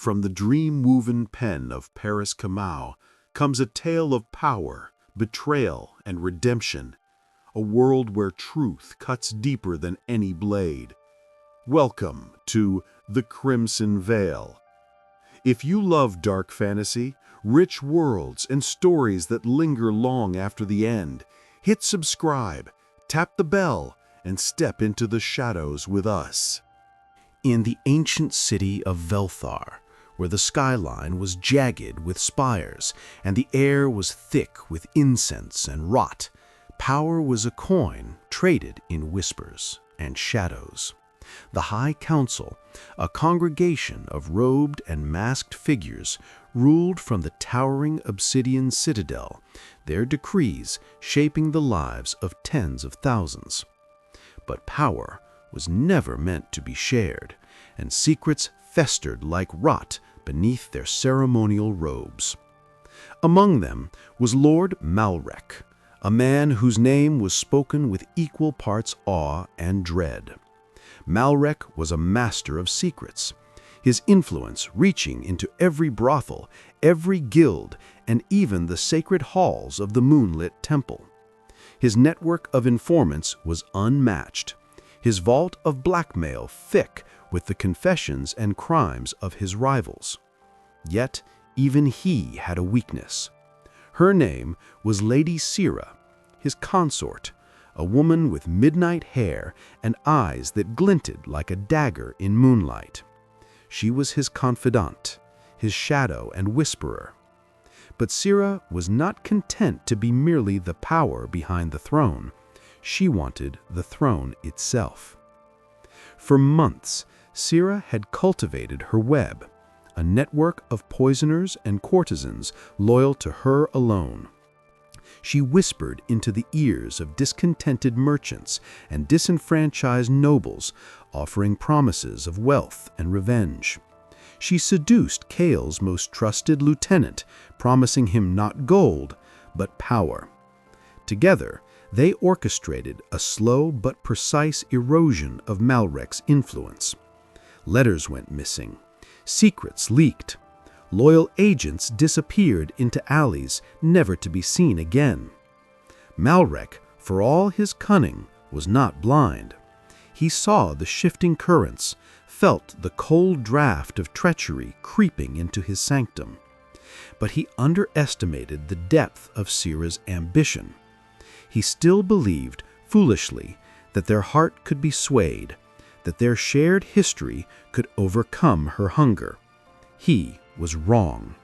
From the dream-woven pen of Paris Kamau comes a tale of power, betrayal, and redemption, a world where truth cuts deeper than any blade. Welcome to The Crimson Veil. If you love dark fantasy, rich worlds, and stories that linger long after the end, hit subscribe, tap the bell, and step into the shadows with us. In the ancient city of Velthar, where the skyline was jagged with spires and the air was thick with incense and rot, power was a coin traded in whispers and shadows. The High Council, a congregation of robed and masked figures, ruled from the towering obsidian citadel, their decrees shaping the lives of tens of thousands. But power was never meant to be shared, and secrets festered like rot beneath their ceremonial robes. Among them was Lord Malrek, a man whose name was spoken with equal parts awe and dread. Malrek was a master of secrets, his influence reaching into every brothel, every guild, and even the sacred halls of the moonlit temple. His network of informants was unmatched, his vault of blackmail thick with the confessions and crimes of his rivals. Yet, even he had a weakness. Her name was Lady Sira, his consort, a woman with midnight hair and eyes that glinted like a dagger in moonlight. She was his confidant, his shadow and whisperer. But Sira was not content to be merely the power behind the throne. She wanted the throne itself. For months, Sira had cultivated her web, a network of poisoners and courtesans loyal to her alone. She whispered into the ears of discontented merchants and disenfranchised nobles, offering promises of wealth and revenge. She seduced Kael's most trusted lieutenant, promising him not gold, but power. Together, they orchestrated a slow but precise erosion of Malrek's influence. Letters went missing, secrets leaked, loyal agents disappeared into alleys never to be seen again. Malrek, for all his cunning, was not blind. He saw the shifting currents, felt the cold draft of treachery creeping into his sanctum. But he underestimated the depth of Sira's ambition. He still believed, foolishly, that their heart could be swayed, that their shared history could overcome her hunger. He was wrong.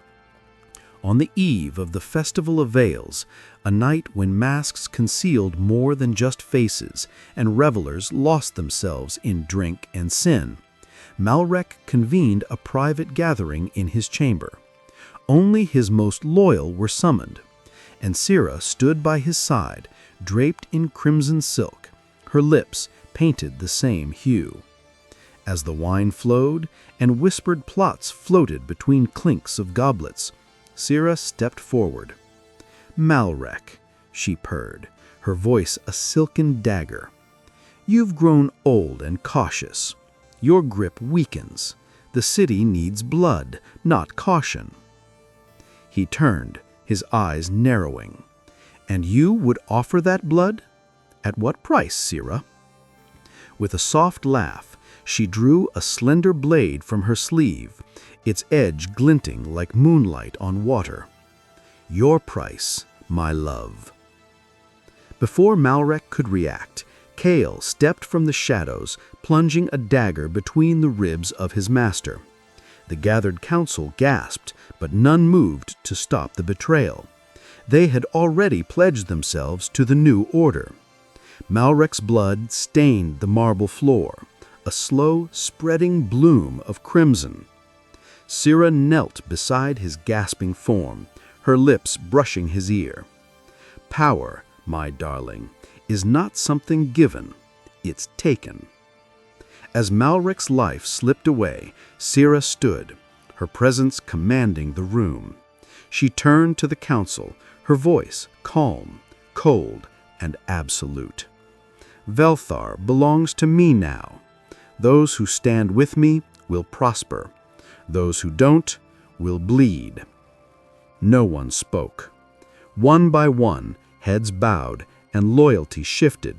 On the eve of the Festival of Veils, a night when masks concealed more than just faces and revelers lost themselves in drink and sin, Malrek convened a private gathering in his chamber. Only his most loyal were summoned, and Sira stood by his side, draped in crimson silk, her lips painted the same hue. As the wine flowed and whispered plots floated between clinks of goblets, Sira stepped forward. "Malrek," she purred, her voice a silken dagger. "You've grown old and cautious. Your grip weakens. The city needs blood, not caution." He turned, his eyes narrowing. "And you would offer that blood? At what price, Sira?" With a soft laugh, she drew a slender blade from her sleeve, its edge glinting like moonlight on water. "Your price, my love." Before Malrek could react, Kael stepped from the shadows, plunging a dagger between the ribs of his master. The gathered council gasped, but none moved to stop the betrayal. They had already pledged themselves to the new order. Malrek's blood stained the marble floor, a slow, spreading bloom of crimson. Sira knelt beside his gasping form, her lips brushing his ear. "Power, my darling, is not something given, it's taken." As Malrek's life slipped away, Sira stood, her presence commanding the room. She turned to the council, her voice calm, cold, and absolute. "Velthar belongs to me now. Those who stand with me will prosper. Those who don't will bleed." No one spoke. One by one, heads bowed and loyalty shifted.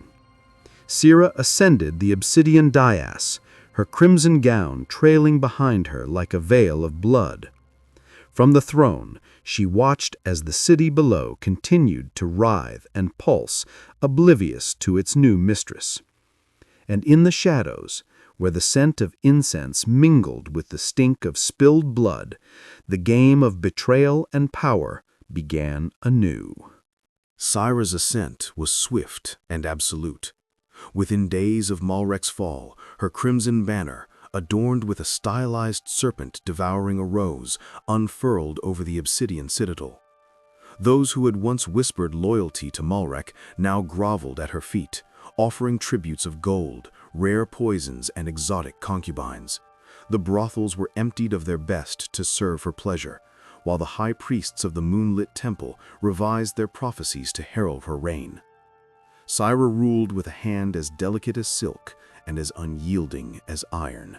Sira ascended the obsidian dais, her crimson gown trailing behind her like a veil of blood. From the throne, she watched as the city below continued to writhe and pulse, oblivious to its new mistress. And in the shadows, where the scent of incense mingled with the stink of spilled blood, the game of betrayal and power began anew. Sira's ascent was swift and absolute. Within days of Malrek's fall, her crimson banner, adorned with a stylized serpent devouring a rose, unfurled over the obsidian citadel. Those who had once whispered loyalty to Malrek now groveled at her feet, offering tributes of gold, rare poisons, and exotic concubines. The brothels were emptied of their best to serve her pleasure, while the high priests of the moonlit temple revised their prophecies to herald her reign. Sira ruled with a hand as delicate as silk and as unyielding as iron.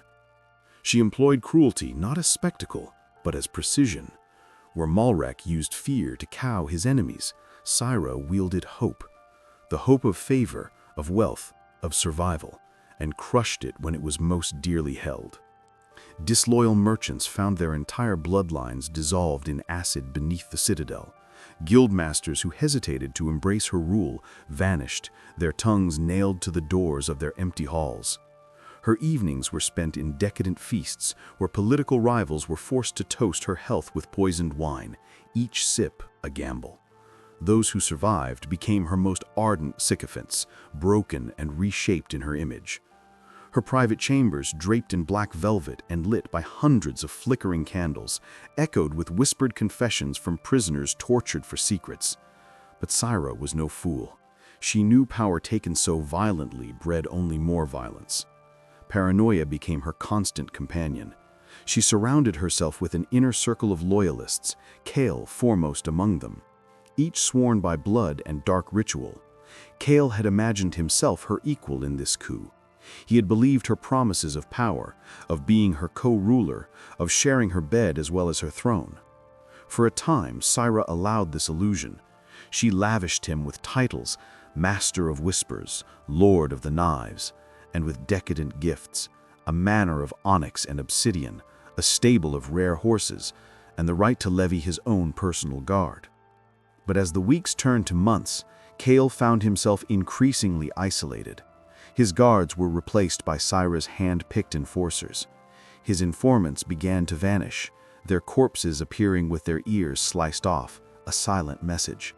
She employed cruelty not as spectacle, but as precision. Where Malrek used fear to cow his enemies, Sira wielded hope. The hope of favor, of wealth, of survival, and crushed it when it was most dearly held. Disloyal merchants found their entire bloodlines dissolved in acid beneath the citadel. Guildmasters who hesitated to embrace her rule vanished, their tongues nailed to the doors of their empty halls. Her evenings were spent in decadent feasts where political rivals were forced to toast her health with poisoned wine, each sip a gamble. Those who survived became her most ardent sycophants, broken and reshaped in her image. Her private chambers, draped in black velvet and lit by hundreds of flickering candles, echoed with whispered confessions from prisoners tortured for secrets. But Sira was no fool. She knew power taken so violently bred only more violence. Paranoia became her constant companion. She surrounded herself with an inner circle of loyalists, Kale foremost among them. Each sworn by blood and dark ritual. Kale had imagined himself her equal in this coup. He had believed her promises of power, of being her co-ruler, of sharing her bed as well as her throne. For a time, Sira allowed this illusion. She lavished him with titles, Master of Whispers, Lord of the Knives, and with decadent gifts, a manor of onyx and obsidian, a stable of rare horses, and the right to levy his own personal guard. But as the weeks turned to months, Kale found himself increasingly isolated. His guards were replaced by Sira's hand-picked enforcers. His informants began to vanish, their corpses appearing with their ears sliced off, a silent message.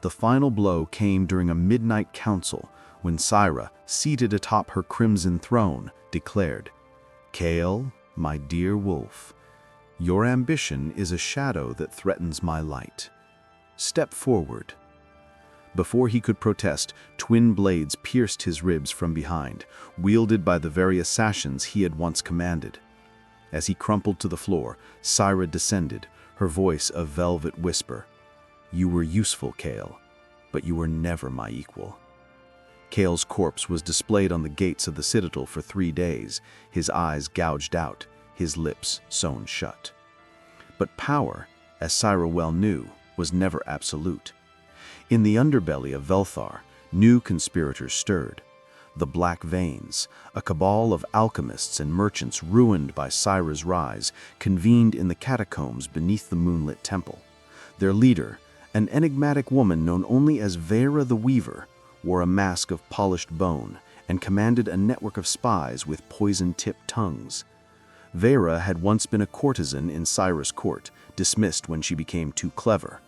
The final blow came during a midnight council when Sira, seated atop her crimson throne, declared, "Kale, my dear wolf, your ambition is a shadow that threatens my light. Step forward." Before he could protest, twin blades pierced his ribs from behind, wielded by the very assassins he had once commanded. As he crumpled to the floor, Sira descended, her voice a velvet whisper. "You were useful, Kale, but you were never my equal." Kale's corpse was displayed on the gates of the citadel for 3 days, his eyes gouged out, his lips sewn shut. But power, as Sira well knew, was never absolute. In the underbelly of Velthar, new conspirators stirred. The Black Veins, a cabal of alchemists and merchants ruined by Sira's rise, convened in the catacombs beneath the moonlit temple. Their leader, an enigmatic woman known only as Vera the Weaver, wore a mask of polished bone and commanded a network of spies with poison-tipped tongues. Vera had once been a courtesan in Sira's court, dismissed when she became too clever.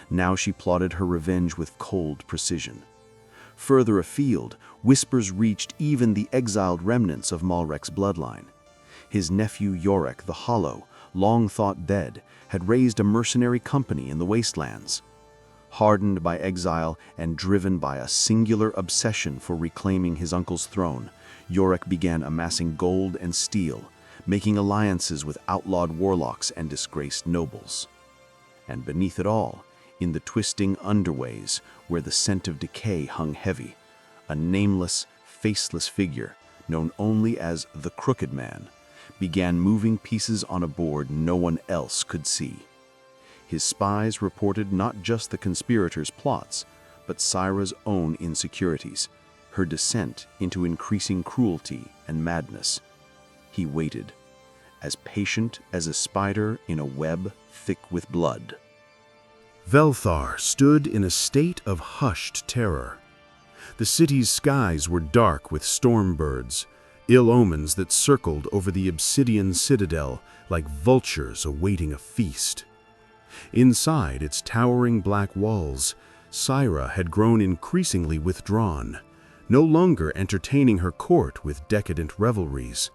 Now she plotted her revenge with cold precision. Further afield, whispers reached even the exiled remnants of Malrek's bloodline. His nephew Yorick the Hollow, long thought dead, had raised a mercenary company in the wastelands. Hardened by exile and driven by a singular obsession for reclaiming his uncle's throne, Yorick began amassing gold and steel, making alliances with outlawed warlocks and disgraced nobles. And beneath it all, in the twisting underways where the scent of decay hung heavy, a nameless, faceless figure, known only as the Crooked Man, began moving pieces on a board no one else could see. His spies reported not just the conspirators' plots, but Saira's own insecurities, her descent into increasing cruelty and madness. He waited, as patient as a spider in a web thick with blood. Velthar stood in a state of hushed terror. The city's skies were dark with storm birds, ill omens that circled over the obsidian citadel like vultures awaiting a feast. Inside its towering black walls, Saira had grown increasingly withdrawn, no longer entertaining her court with decadent revelries.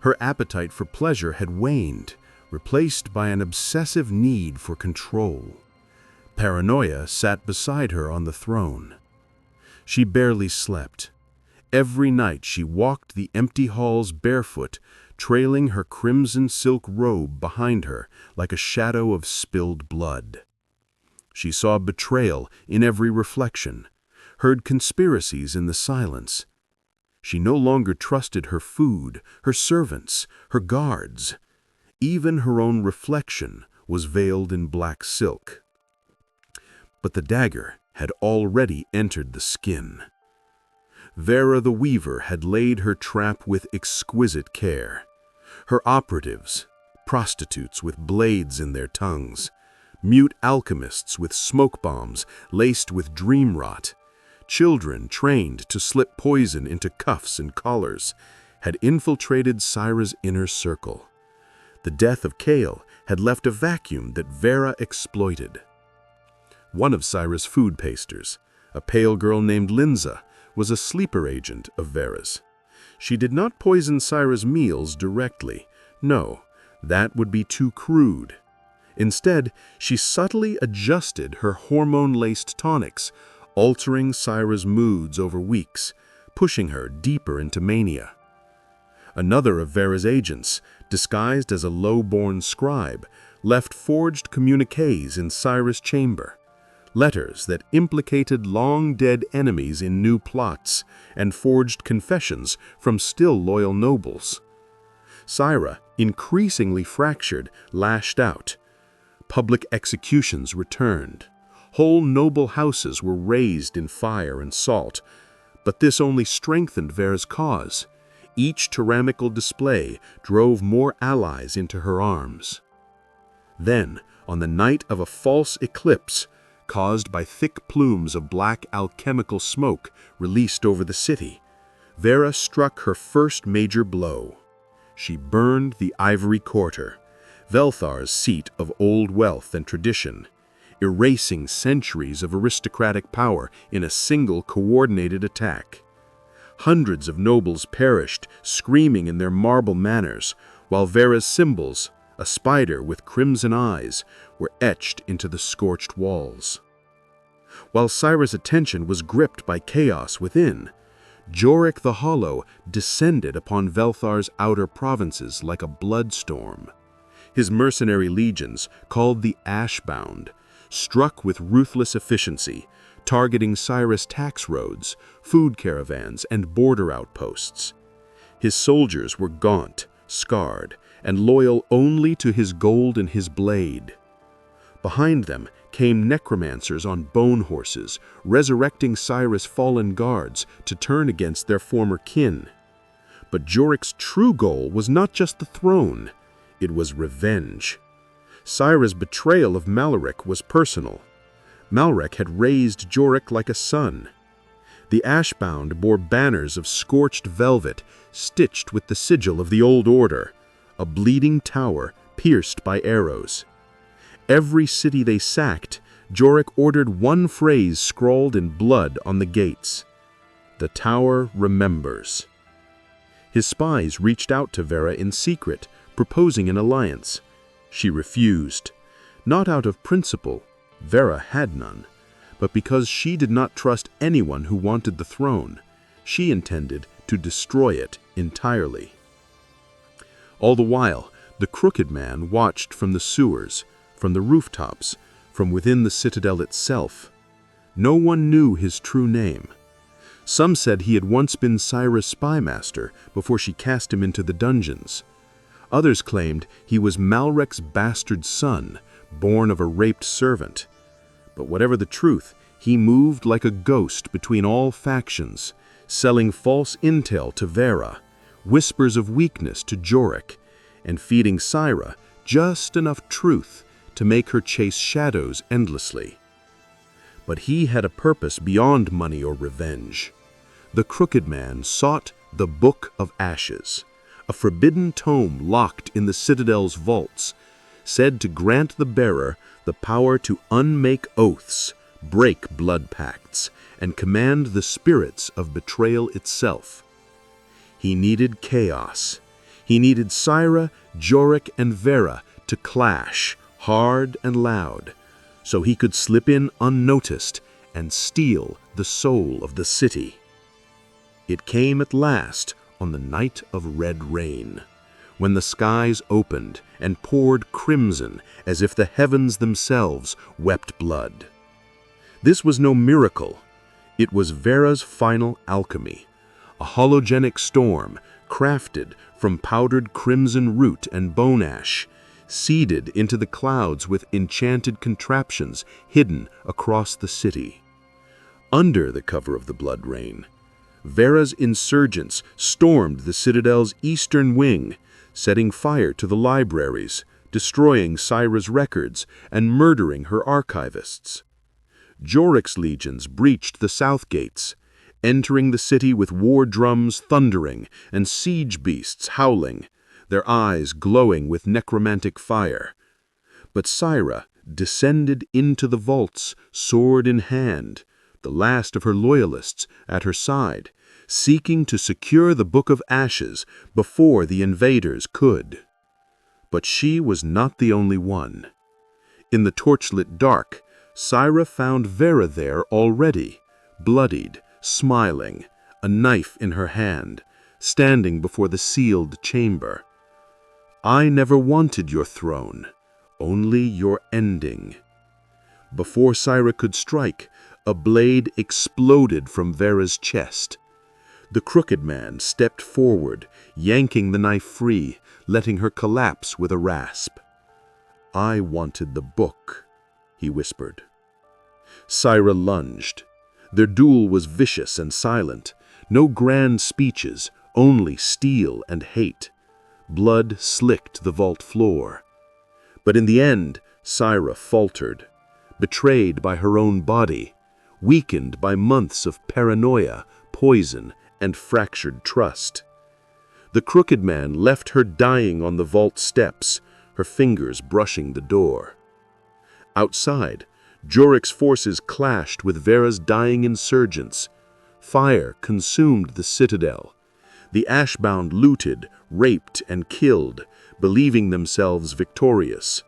Her appetite for pleasure had waned, replaced by an obsessive need for control. Paranoia sat beside her on the throne. She barely slept. Every night she walked the empty halls barefoot, trailing her crimson silk robe behind her like a shadow of spilled blood. She saw betrayal in every reflection, heard conspiracies in the silence. She no longer trusted her food, her servants, her guards. Even her own reflection was veiled in black silk. But the dagger had already entered the skin. Vera the Weaver had laid her trap with exquisite care. Her operatives, prostitutes with blades in their tongues, mute alchemists with smoke bombs laced with dream rot, children trained to slip poison into cuffs and collars, had infiltrated Saira's inner circle. The death of Kale had left a vacuum that Vera exploited. One of Saira's food pasters, a pale girl named Linza, was a sleeper agent of Vera's. She did not poison Saira's meals directly. No, that would be too crude. Instead, she subtly adjusted her hormone-laced tonics, altering Saira's moods over weeks, pushing her deeper into mania. Another of Vera's agents, disguised as a low-born scribe, left forged communiques in Saira's chamber. Letters that implicated long-dead enemies in new plots and forged confessions from still loyal nobles. Saira, increasingly fractured, lashed out. Public executions returned. Whole noble houses were razed in fire and salt. But this only strengthened Vera's cause. Each tyrannical display drove more allies into her arms. Then, on the night of a false eclipse, caused by thick plumes of black alchemical smoke released over the city, Vera struck her first major blow. She burned the Ivory Quarter, Velthar's seat of old wealth and tradition, erasing centuries of aristocratic power in a single coordinated attack. Hundreds of nobles perished, screaming in their marble manors, while Vera's symbols, a spider with crimson eyes, were etched into the scorched walls. While Saira's attention was gripped by chaos within, Jorik the Hollow descended upon Velthar's outer provinces like a bloodstorm. His mercenary legions, called the Ashbound, struck with ruthless efficiency, targeting Saira's tax roads, food caravans, and border outposts. His soldiers were gaunt, scarred, and loyal only to his gold and his blade. Behind them came necromancers on bone horses, resurrecting Saira's fallen guards to turn against their former kin. But Jorik's true goal was not just the throne, it was revenge. Saira's betrayal of Malaric was personal. Malaric had raised Jorik like a son. The Ashbound bore banners of scorched velvet, stitched with the sigil of the Old Order, a bleeding tower pierced by arrows. Every city they sacked, Jorik ordered one phrase scrawled in blood on the gates: "The tower remembers." His spies reached out to Vera in secret, proposing an alliance. She refused, not out of principle, Vera had none, but because she did not trust anyone who wanted the throne. She intended to destroy it entirely. All the while, the Crooked Man watched from the sewers, from the rooftops, from within the citadel itself. No one knew his true name. Some said he had once been Saira's spymaster before she cast him into the dungeons. Others claimed he was Malrek's bastard son, born of a raped servant. But whatever the truth, he moved like a ghost between all factions, selling false intel to Vera, whispers of weakness to Jorek, and feeding Syra just enough truth to make her chase shadows endlessly. But he had a purpose beyond money or revenge. The Crooked Man sought the Book of Ashes, a forbidden tome locked in the Citadel's vaults, said to grant the bearer the power to unmake oaths, break blood pacts, and command the spirits of betrayal itself. He needed chaos. He needed Syra, Jorek, and Vera to clash, hard and loud, so he could slip in unnoticed and steal the soul of the city. It came at last on the night of red rain, when the skies opened and poured crimson as if the heavens themselves wept blood. This was no miracle. It was Vera's final alchemy, a hologenic storm crafted from powdered crimson root and bone ash, seeded into the clouds with enchanted contraptions hidden across the city. Under the cover of the blood rain, Vera's insurgents stormed the Citadel's eastern wing, setting fire to the libraries, destroying Syra's records, and murdering her archivists. Jorek's legions breached the south gates, entering the city with war drums thundering and siege beasts howling, their eyes glowing with necromantic fire. But Syra descended into the vaults, sword in hand, the last of her loyalists at her side, seeking to secure the Book of Ashes before the invaders could. But she was not the only one. In the torchlit dark, Syra found Vera there already, bloodied, smiling, a knife in her hand, standing before the sealed chamber. "I never wanted your throne, only your ending." Before Syra could strike, a blade exploded from Vera's chest. The Crooked Man stepped forward, yanking the knife free, letting her collapse with a rasp. "I wanted the book," he whispered. Syra lunged. Their duel was vicious and silent. No grand speeches, only steel and hate. Blood slicked the vault floor. But in the end, Syra faltered, betrayed by her own body, weakened by months of paranoia, poison, and fractured trust. The Crooked Man left her dying on the vault steps, her fingers brushing the door. Outside, Jorek's forces clashed with Vera's dying insurgents. Fire consumed the citadel. The Ashbound looted, raped, and killed, believing themselves victorious.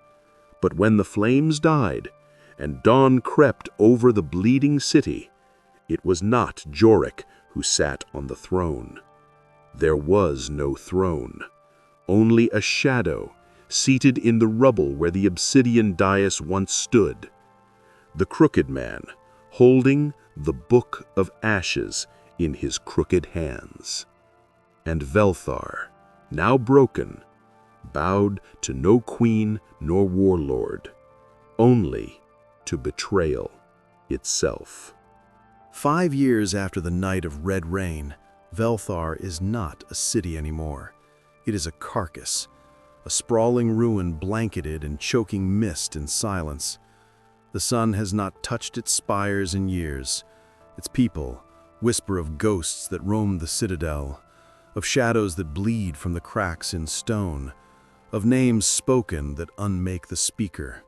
But when the flames died, and dawn crept over the bleeding city, it was not Jorek who sat on the throne. There was no throne, only a shadow, seated in the rubble where the obsidian dais once stood. The Crooked Man, holding the Book of Ashes in his crooked hands. And Velthar, now broken, bowed to no queen nor warlord, only to betrayal itself. 5 years after the night of red rain, Velthar is not a city anymore. It is a carcass, a sprawling ruin blanketed in choking mist and silence. The sun has not touched its spires in years. Its people whisper of ghosts that roam the citadel, of shadows that bleed from the cracks in stone, of names spoken that unmake the speaker.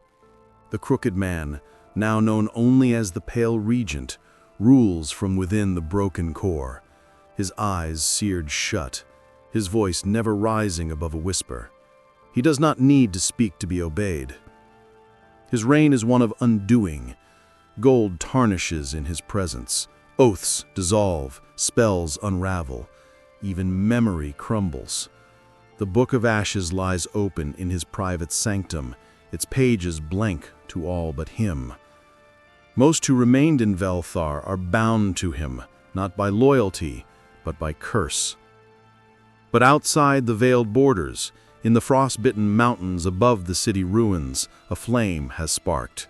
The Crooked Man, now known only as the Pale Regent, rules from within the broken core, his eyes seared shut, his voice never rising above a whisper. He does not need to speak to be obeyed. His reign is one of undoing. Gold tarnishes in his presence. Oaths dissolve, spells unravel. Even memory crumbles. The Book of Ashes lies open in his private sanctum, its pages blank to all but him. Most who remained in Velthar are bound to him, not by loyalty, but by curse. But outside the veiled borders, In the frost-bitten mountains above the city ruins, a flame has sparked.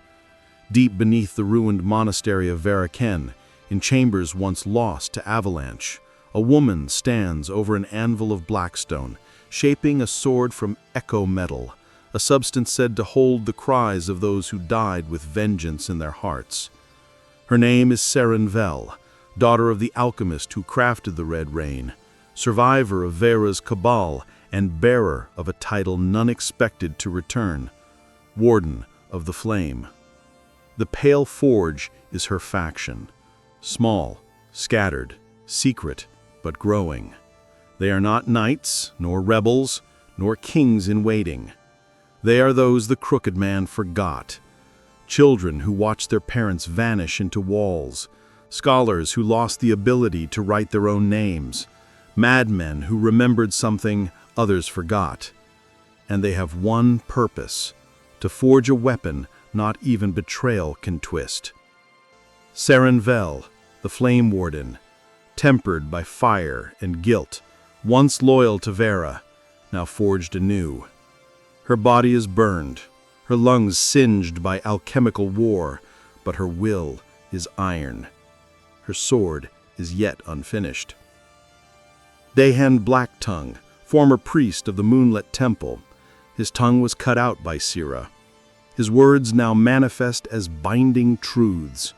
Deep beneath the ruined monastery of Varaken, in chambers once lost to avalanche, a woman stands over an anvil of blackstone, shaping a sword from echo metal, a substance said to hold the cries of those who died with vengeance in their hearts. Her name is Serenvel, daughter of the alchemist who crafted the Red Rain, survivor of Vera's cabal and bearer of a title none expected to return, Warden of the Flame. The Pale Forge is her faction, small, scattered, secret, but growing. They are not knights, nor rebels, nor kings in waiting. They are those the crooked man forgot, children who watched their parents vanish into walls, scholars who lost the ability to write their own names, madmen who remembered something others forgot. And they have one purpose: to forge a weapon not even betrayal can twist. Serenvel, the Flame Warden, tempered by fire and guilt, once loyal to Vera, now forged anew. Her body is burned, her lungs singed by alchemical war, but her will is iron. Her sword is yet unfinished. Dahan Blacktongue, former priest of the Moonlit Temple, his tongue was cut out by Sira. His words now manifest as binding truths.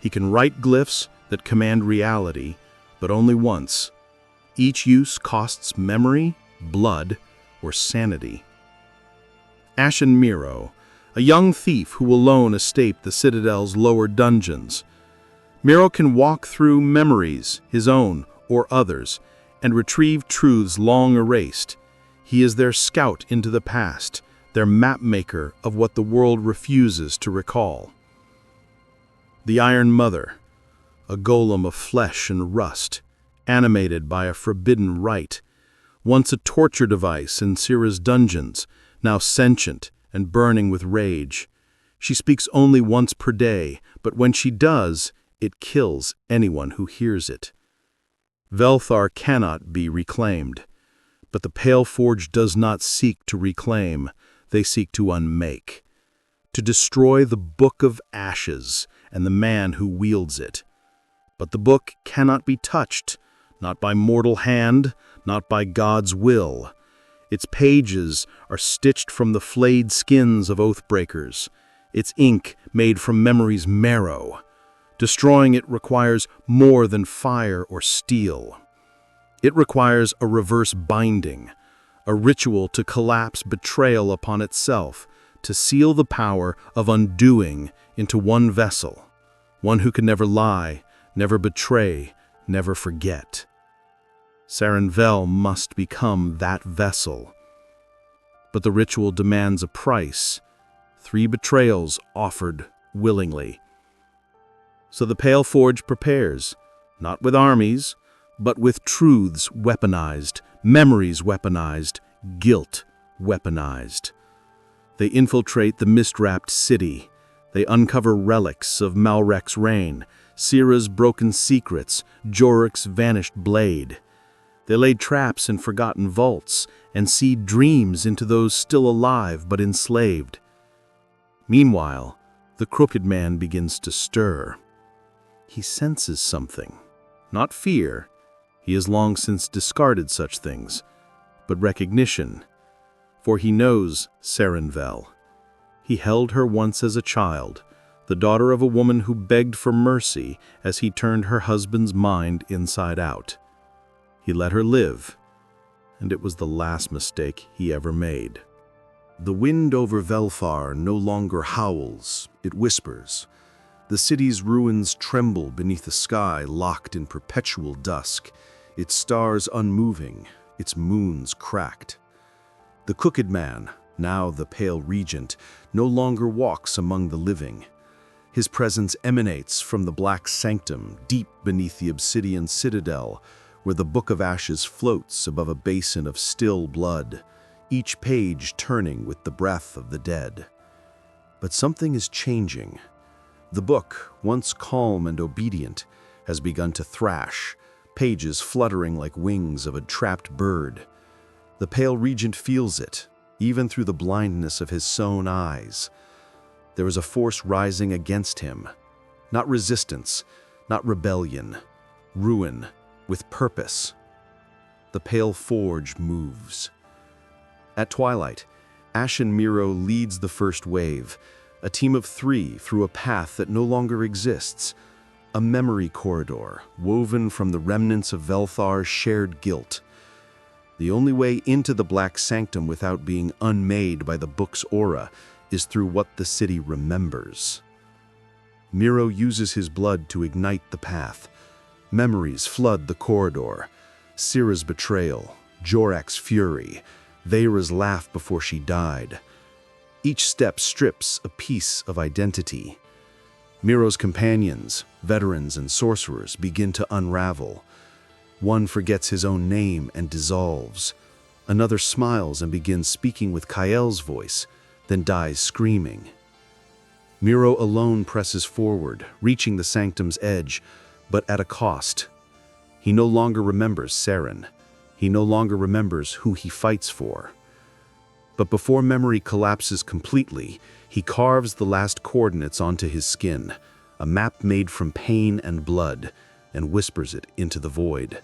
He can write glyphs that command reality, but only once. Each use costs memory, blood, or sanity. Ashen Miro, a young thief who alone escaped the Citadel's lower dungeons. Miro can walk through memories, his own or others, and retrieve truths long erased. He is their scout into the past, their map-maker of what the world refuses to recall. The Iron Mother, a golem of flesh and rust, animated by a forbidden rite, once a torture device in Sira's dungeons, now sentient and burning with rage. She speaks only once per day, but when she does, it kills anyone who hears it. Velthar cannot be reclaimed, but the Pale Forge does not seek to reclaim, they seek to unmake, to destroy the Book of Ashes and the man who wields it. But the book cannot be touched, not by mortal hand, not by God's will. Its pages are stitched from the flayed skins of oathbreakers, its ink made from memory's marrow. Destroying it requires more than fire or steel. It requires a reverse binding, a ritual to collapse betrayal upon itself, to seal the power of undoing into one vessel, one who can never lie, never betray, never forget. Serenvel must become that vessel. But the ritual demands a price, 3 betrayals offered willingly. So the Pale Forge prepares, not with armies, but with truths weaponized, memories weaponized, guilt weaponized. They infiltrate the mist-wrapped city. They uncover relics of Malrek's reign, Sira's broken secrets, Jorik's vanished blade. They laid traps in forgotten vaults and seed dreams into those still alive but enslaved. Meanwhile, the crooked man begins to stir. He senses something, not fear, he has long since discarded such things, but recognition, for he knows Serenvel. He held her once as a child, the daughter of a woman who begged for mercy as he turned her husband's mind inside out. He let her live, and it was the last mistake he ever made. The wind over Velthar no longer howls, it whispers. The city's ruins tremble beneath a sky locked in perpetual dusk, its stars unmoving, its moons cracked. The crooked man, now the Pale Regent, no longer walks among the living. His presence emanates from the black sanctum deep beneath the obsidian citadel, where the Book of Ashes floats above a basin of still blood, each page turning with the breath of the dead. But something is changing. The book, once calm and obedient, has begun to thrash, pages fluttering like wings of a trapped bird. The pale regent feels it, even through the blindness of his sown eyes. There is a force rising against him. Not resistance, not rebellion. Ruin, with purpose. The pale forge moves. At twilight, Ashen Miro leads the first wave, a team of 3 through a path that no longer exists, a memory corridor woven from the remnants of Velthar's shared guilt. The only way into the Black Sanctum without being unmade by the book's aura is through what the city remembers. Miro uses his blood to ignite the path. Memories flood the corridor. Syrah's betrayal, Jorak's fury, Veyra's laugh before she died. Each step strips a piece of identity. Miro's companions, veterans and sorcerers begin to unravel. One forgets his own name and dissolves. Another smiles and begins speaking with Kael's voice, then dies screaming. Miro alone presses forward, reaching the sanctum's edge, but at a cost. He no longer remembers Seren. He no longer remembers who he fights for. But before memory collapses completely, he carves the last coordinates onto his skin, a map made from pain and blood, and whispers it into the void.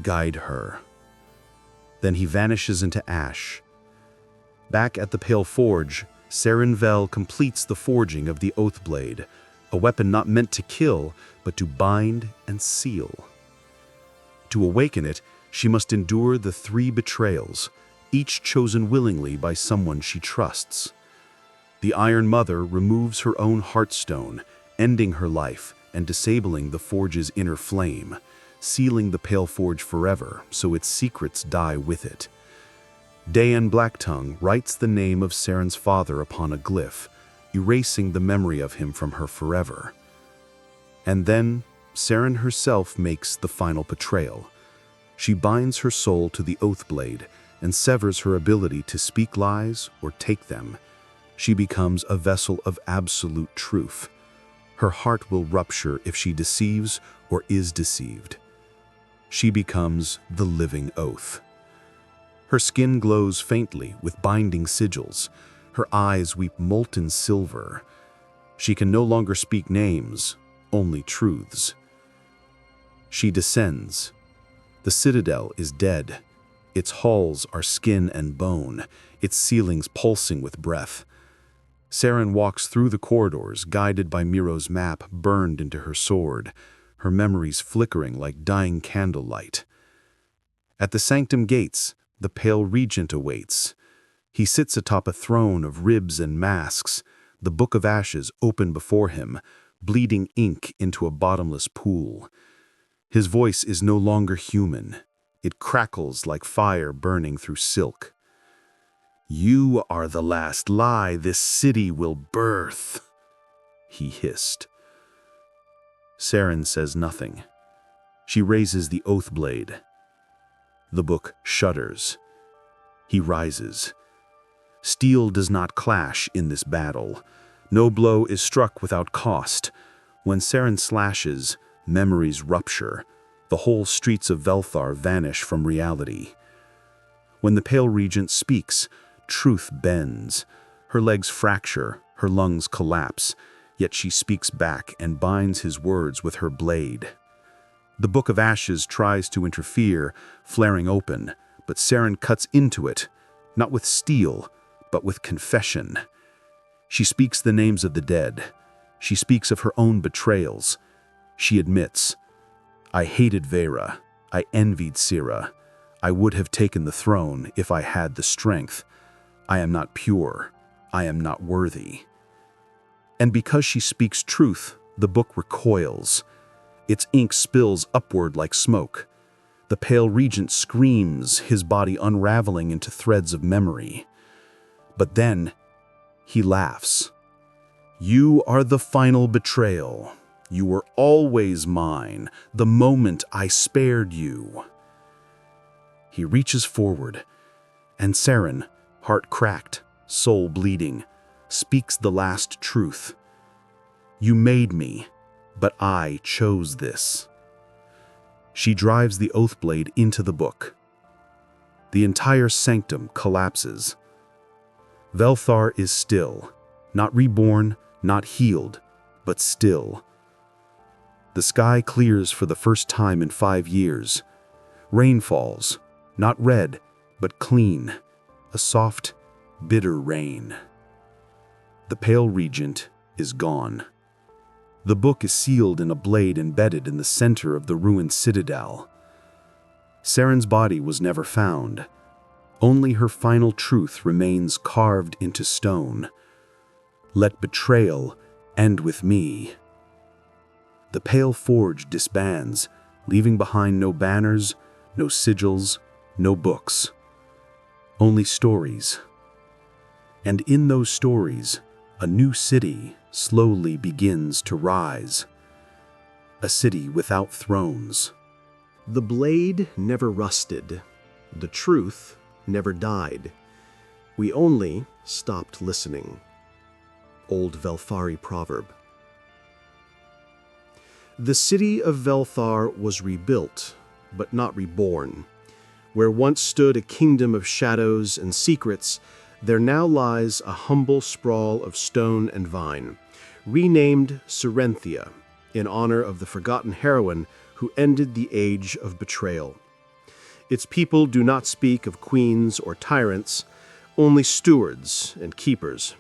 Guide her. Then he vanishes into ash. Back at the Pale Forge, Seren Vel completes the forging of the Oathblade, a weapon not meant to kill, but to bind and seal. To awaken it, she must endure the 3 betrayals, each chosen willingly by someone she trusts. The Iron Mother removes her own heartstone, ending her life and disabling the forge's inner flame, sealing the Pale Forge forever so its secrets die with it. Dayan Blacktongue writes the name of Seren's father upon a glyph, erasing the memory of him from her forever. And then, Seren herself makes the final betrayal. She binds her soul to the Oathblade and severs her ability to speak lies or take them. She becomes a vessel of absolute truth. Her heart will rupture if she deceives or is deceived. She becomes the living oath. Her skin glows faintly with binding sigils. Her eyes weep molten silver. She can no longer speak names, only truths. She descends. The citadel is dead. Its halls are skin and bone, its ceilings pulsing with breath. Seren walks through the corridors, guided by Miro's map burned into her sword, her memories flickering like dying candlelight. At the sanctum gates, the Pale Regent awaits. He sits atop a throne of ribs and masks, the Book of Ashes open before him, bleeding ink into a bottomless pool. His voice is no longer human. It crackles like fire burning through silk. "You are the last lie this city will birth," he hissed. Seren says nothing. She raises the Oathblade. The book shudders. He rises. Steel does not clash in this battle. No blow is struck without cost. When Seren slashes, memories rupture. The whole streets of Velthar vanish from reality. When the Pale Regent speaks, truth bends. Her legs fracture, her lungs collapse, yet she speaks back and binds his words with her blade. The Book of Ashes tries to interfere, flaring open, but Seren cuts into it, not with steel, but with confession. She speaks the names of the dead. She speaks of her own betrayals. She admits, "I hated Veyra. I envied Syrah. I would have taken the throne if I had the strength. I am not pure. I am not worthy." And because she speaks truth, the book recoils. Its ink spills upward like smoke. The Pale Regent screams, his body unraveling into threads of memory. But then, he laughs. "You are the final betrayal. You were always mine, the moment I spared you." He reaches forward, and Seren, heart cracked, soul bleeding, speaks the last truth. "You made me, but I chose this." She drives the Oathblade into the book. The entire sanctum collapses. Velthar is still, not reborn, not healed, but still. The sky clears for the first time in 5 years. Rain falls, not red, but clean, a soft, bitter rain. The pale regent is gone. The book is sealed in a blade embedded in the center of the ruined citadel. Saren's body was never found. Only her final truth remains carved into stone. Let betrayal end with me. The Pale Forge disbands, leaving behind no banners, no sigils, no books. Only stories. And in those stories, a new city slowly begins to rise. A city without thrones. The blade never rusted. The truth never died. We only stopped listening. Old Velthari proverb. The city of Velthar was rebuilt, but not reborn. Where once stood a kingdom of shadows and secrets, there now lies a humble sprawl of stone and vine, renamed Serenthia, in honor of the forgotten heroine who ended the age of betrayal. Its people do not speak of queens or tyrants, only stewards and keepers.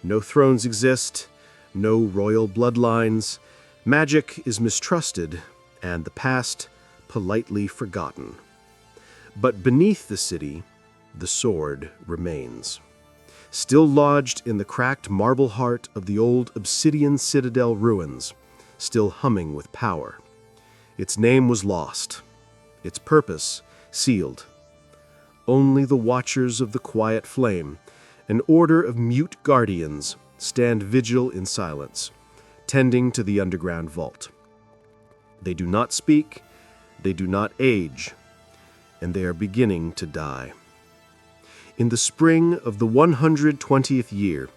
No thrones exist, no royal bloodlines. Magic is mistrusted, and the past politely forgotten. But beneath the city, the sword remains. Still lodged in the cracked marble heart of the old obsidian citadel ruins, still humming with power. Its name was lost, its purpose sealed. Only the watchers of the quiet flame, an order of mute guardians, stand vigil in silence, tending to the underground vault. They do not speak, they do not age, and they are beginning to die. In the spring of the 120th year,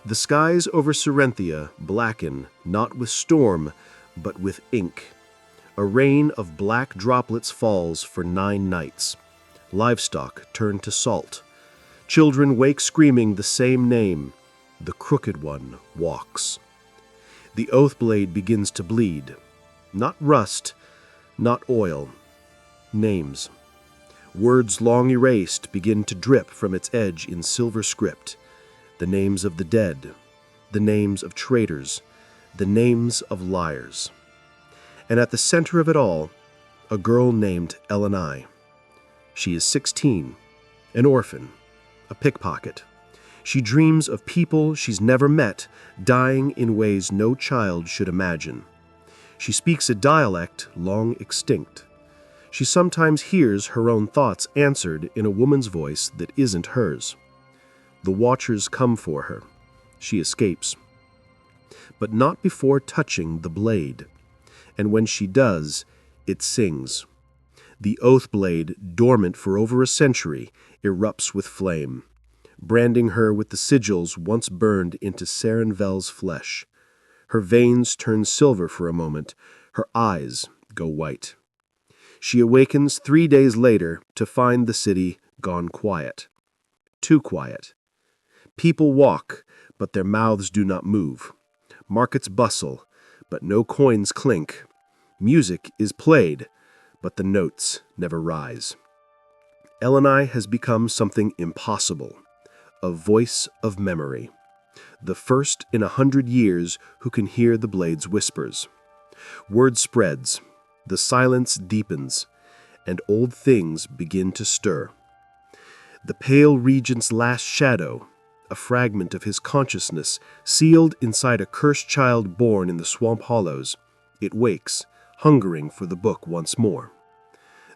the skies over Serenthia blacken not with storm, but with ink. A rain of black droplets falls for 9 nights. Livestock turn to salt. Children wake screaming the same name. The Crooked One walks. The oath blade begins to bleed. Not rust, not oil. Names. Words long erased begin to drip from its edge in silver script. The names of the dead, the names of traitors, the names of liars. And at the center of it all, a girl named Elenai. She is 16, an orphan, a pickpocket. She dreams of people she's never met, dying in ways no child should imagine. She speaks a dialect long extinct. She sometimes hears her own thoughts answered in a woman's voice that isn't hers. The watchers come for her. She escapes. But not before touching the blade. And when she does, it sings. The oath blade, dormant for over a century, erupts with flame, branding her with the sigils once burned into Sarenvel's flesh. Her veins turn silver for a moment, her eyes go white. She awakens 3 days later to find the city gone quiet. Too quiet. People walk, but their mouths do not move. Markets bustle, but no coins clink. Music is played, but the notes never rise. Elenai has become something impossible, a voice of memory, the first in 100 years who can hear the blade's whispers. Word spreads, the silence deepens, and old things begin to stir. The Pale Regent's last shadow, a fragment of his consciousness sealed inside a cursed child born in the swamp hollows, it wakes, hungering for the book once more.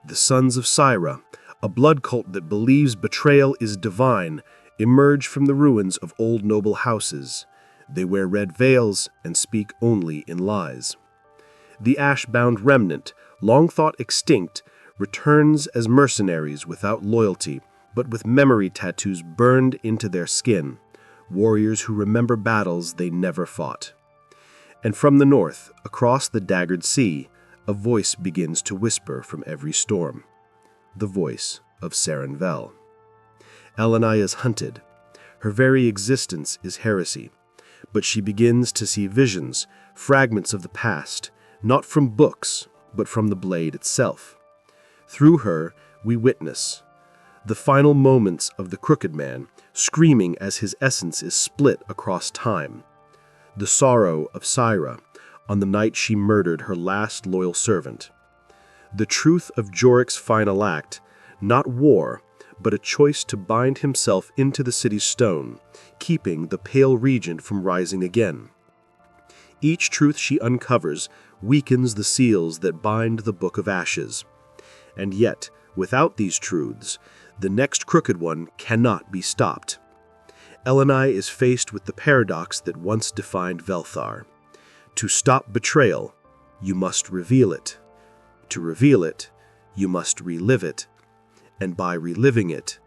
The Sons of Syra, a blood cult that believes betrayal is divine, emerge from the ruins of old noble houses. They wear red veils and speak only in lies. The ash-bound remnant, long thought extinct, returns as mercenaries without loyalty, but with memory tattoos burned into their skin, warriors who remember battles they never fought. And from the north, across the daggered sea, a voice begins to whisper from every storm. The voice of Sarenvel. Elenai is hunted. Her very existence is heresy. But she begins to see visions, fragments of the past, not from books, but from the blade itself. Through her, we witness the final moments of the Crooked Man, screaming as his essence is split across time. The sorrow of Syra on the night she murdered her last loyal servant. The truth of Jorik's final act, not war, but a choice to bind himself into the city's stone, keeping the Pale Regent from rising again. Each truth she uncovers weakens the seals that bind the Book of Ashes. And yet, without these truths, the next Crooked One cannot be stopped. Elenai is faced with the paradox that once defined Velthar. To stop betrayal, you must reveal it. To reveal it, you must relive it. And by reliving it,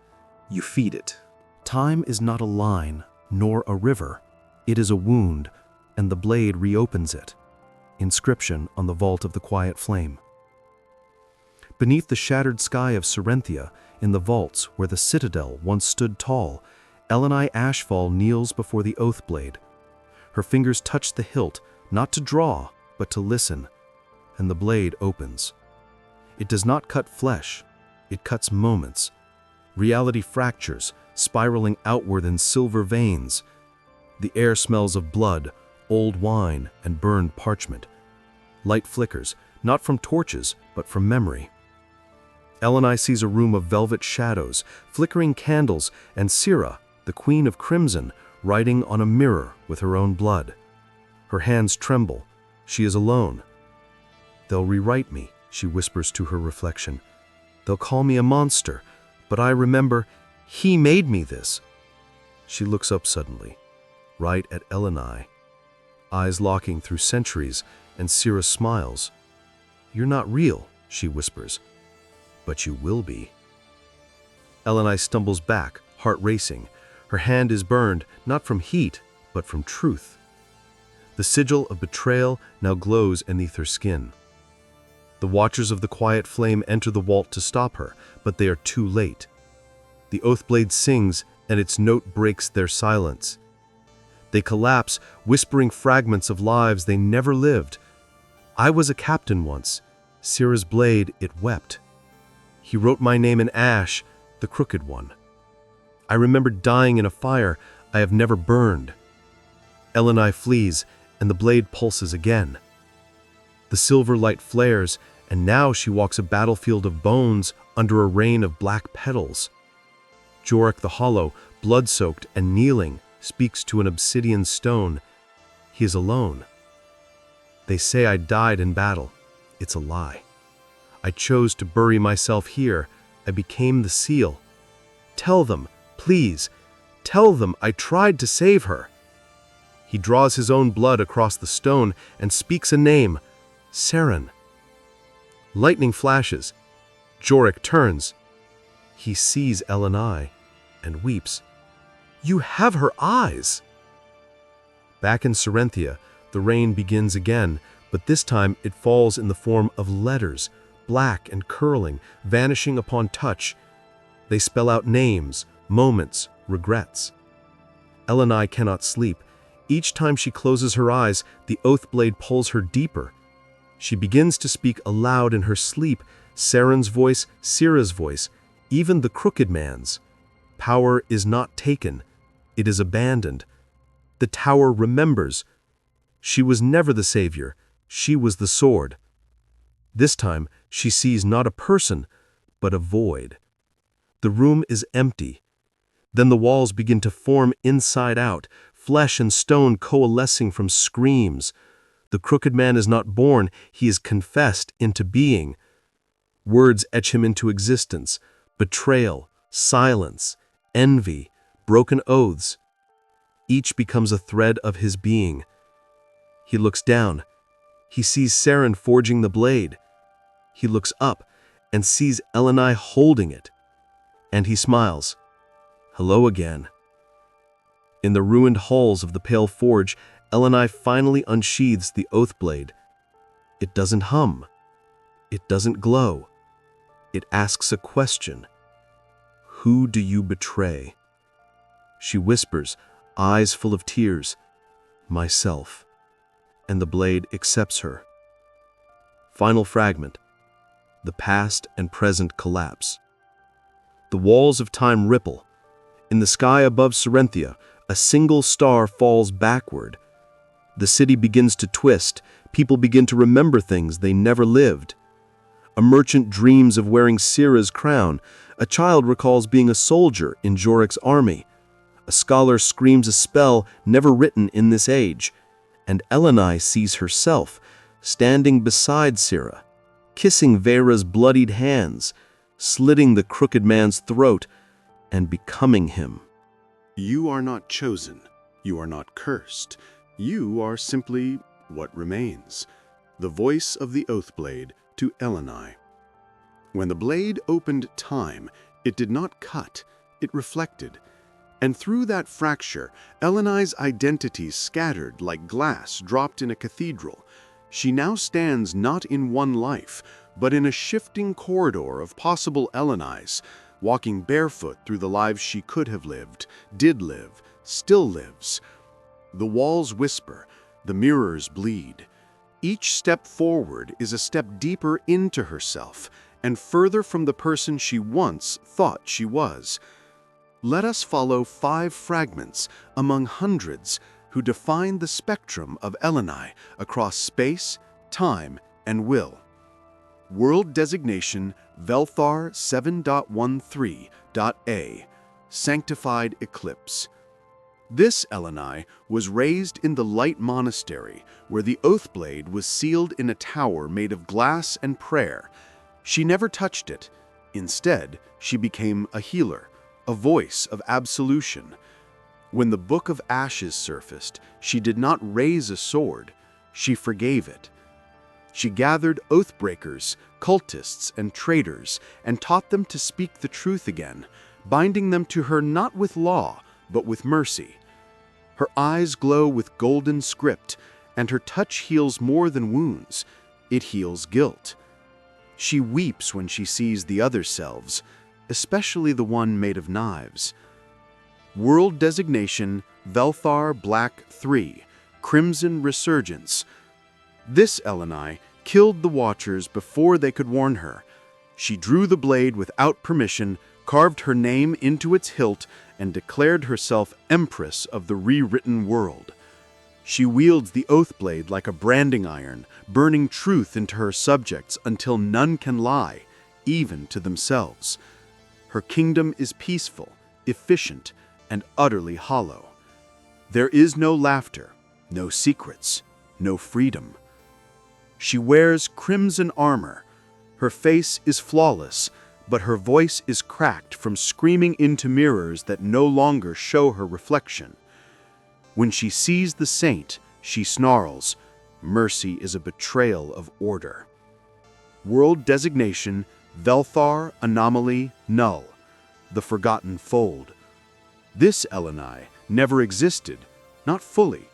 you feed it. Time is not a line, nor a river. It is a wound, and the blade reopens it. Inscription on the vault of the quiet flame. Beneath the shattered sky of Sarenthia, in the vaults where the citadel once stood tall, Elenai Ashfall kneels before the oath blade. Her fingers touch the hilt, not to draw, but to listen, and the blade opens. It does not cut flesh, it cuts moments. Reality fractures, spiraling outward in silver veins. The air smells of blood, old wine, and burned parchment. Light flickers, not from torches, but from memory. Elenai sees a room of velvet shadows, flickering candles, and Syra, the Queen of Crimson, writing on a mirror with her own blood. Her hands tremble. She is alone. "They'll rewrite me," she whispers to her reflection. "They'll call me a monster, but I remember, he made me this." She looks up suddenly, right at Elenai, eyes locking through centuries, and Syra smiles. "You're not real," she whispers, "but you will be." Elenai stumbles back, heart racing. Her hand is burned, not from heat, but from truth. The sigil of betrayal now glows beneath her skin. The watchers of the quiet flame enter the vault to stop her, but they are too late. The Oathblade sings, and its note breaks their silence. They collapse, whispering fragments of lives they never lived. "I was a captain once. Syra's blade, it wept. He wrote my name in ash, the Crooked One. I remember dying in a fire I have never burned." Elenai flees, and the blade pulses again. The silver light flares, and now she walks a battlefield of bones under a rain of black petals. Jorik the Hollow, blood-soaked and kneeling, speaks to an obsidian stone. He is alone. "They say I died in battle. It's a lie. I chose to bury myself here. I became the seal. Tell them, please, tell them I tried to save her." He draws his own blood across the stone and speaks a name, Saren. Lightning flashes. Jorik turns. He sees Elenai and weeps. "You have her eyes!" Back in Sarenthia, the rain begins again, but this time it falls in the form of letters, black and curling, vanishing upon touch. They spell out names, moments, regrets. Elenai cannot sleep. Each time she closes her eyes, the Oathblade pulls her deeper. She begins to speak aloud in her sleep, Saren's voice, Syra's voice, even the Crooked Man's. Power is not taken. It is abandoned. The tower remembers. She was never the savior. She was the sword. This time, she sees not a person, but a void. The room is empty. Then the walls begin to form inside out, flesh and stone coalescing from screams. The Crooked Man is not born, he is confessed into being. Words etch him into existence: betrayal, silence, envy, broken oaths. Each becomes a thread of his being. He looks down. He sees Saren forging the blade. He looks up and sees Elenai holding it. And he smiles. "Hello again." In the ruined halls of the Pale Forge, Elenai finally unsheathes the Oathblade. It doesn't hum. It doesn't glow. It asks a question. Who do you betray? She whispers, eyes full of tears, myself. And the blade accepts her. Final fragment. The past and present collapse. The walls of time ripple. In the sky above Serenthia, a single star falls backward. The city begins to twist. People begin to remember things they never lived. A merchant dreams of wearing Sira's crown. A child recalls being a soldier in Jorik's army. A scholar screams a spell never written in this age. And Elenai sees herself, standing beside Sira, kissing Vera's bloodied hands, slitting the crooked man's throat, and becoming him. You are not chosen. You are not cursed. You are simply what remains. The voice of the Oathblade to Elenai. When the blade opened time, it did not cut, it reflected. And through that fracture, Elenai's identity scattered like glass dropped in a cathedral. She now stands not in one life, but in a shifting corridor of possible Elenais, walking barefoot through the lives she could have lived, did live, still lives. The walls whisper, the mirrors bleed. Each step forward is a step deeper into herself and further from the person she once thought she was. Let us follow 5 fragments among hundreds who define the spectrum of Elenai across space, time, and will. World designation Velthar 7.13.A, Sanctified Eclipse. This Elenai was raised in the Light Monastery, where the Oathblade was sealed in a tower made of glass and prayer. She never touched it. Instead, she became a healer, a voice of absolution. When the Book of Ashes surfaced, she did not raise a sword, she forgave it. She gathered oathbreakers, cultists, and traitors, and taught them to speak the truth again, binding them to her not with law, but with mercy. Her eyes glow with golden script, and her touch heals more than wounds. It heals guilt. She weeps when she sees the other selves, especially the one made of knives. World designation Velthar Black 3, Crimson Resurgence. This Elenai killed the Watchers before they could warn her. She drew the blade without permission, carved her name into its hilt, and declared herself Empress of the rewritten world. She wields the Oathblade like a branding iron, burning truth into her subjects until none can lie, even to themselves. Her kingdom is peaceful, efficient, and utterly hollow. There is no laughter, no secrets, no freedom. She wears crimson armor. Her face is flawless, but her voice is cracked from screaming into mirrors that no longer show her reflection. When she sees the saint, she snarls, "Mercy is a betrayal of order." World designation Velthar Anomaly Null, the Forgotten Fold. This Elenai never existed, not fully.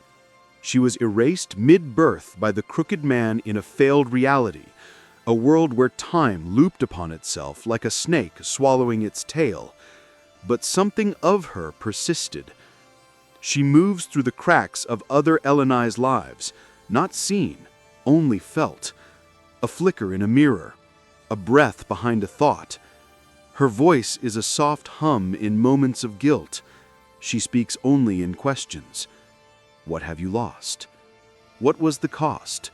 She was erased mid-birth by the crooked man in a failed reality, a world where time looped upon itself like a snake swallowing its tail. But something of her persisted. She moves through the cracks of other Elenai's lives, not seen, only felt. A flicker in a mirror, a breath behind a thought. Her voice is a soft hum in moments of guilt. She speaks only in questions. What have you lost? What was the cost?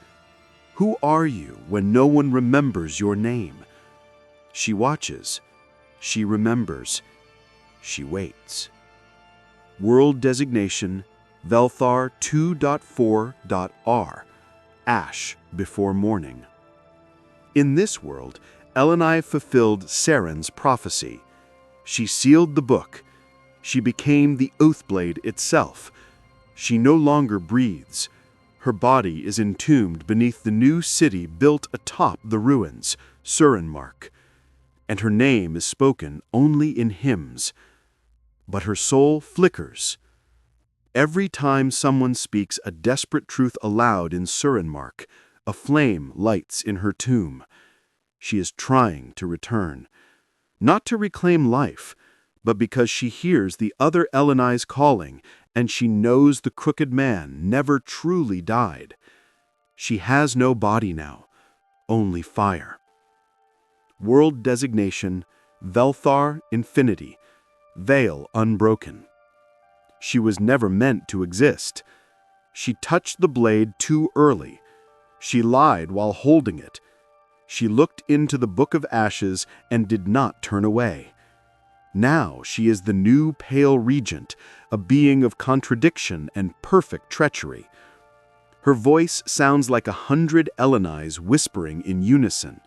Who are you when no one remembers your name? She watches. She remembers. She waits. World designation Velthar 2.4.R, Ash Before Morning. In this world, Elenai fulfilled Saren's prophecy. She sealed the book. She became the Oathblade itself. She no longer breathes. Her body is entombed beneath the new city built atop the ruins, Surenmark. And her name is spoken only in hymns. But her soul flickers. Every time someone speaks a desperate truth aloud in Surenmark, a flame lights in her tomb. She is trying to return. Not to reclaim life, but because she hears the other Elenai's calling, and she knows the crooked man never truly died. She has no body now, only fire. World designation, Velthar Infinity, veil unbroken. She was never meant to exist. She touched the blade too early. She lied while holding it. She looked into the Book of Ashes and did not turn away. Now she is the new Pale Regent, a being of contradiction and perfect treachery. Her voice sounds like 100 Elenais whispering in unison.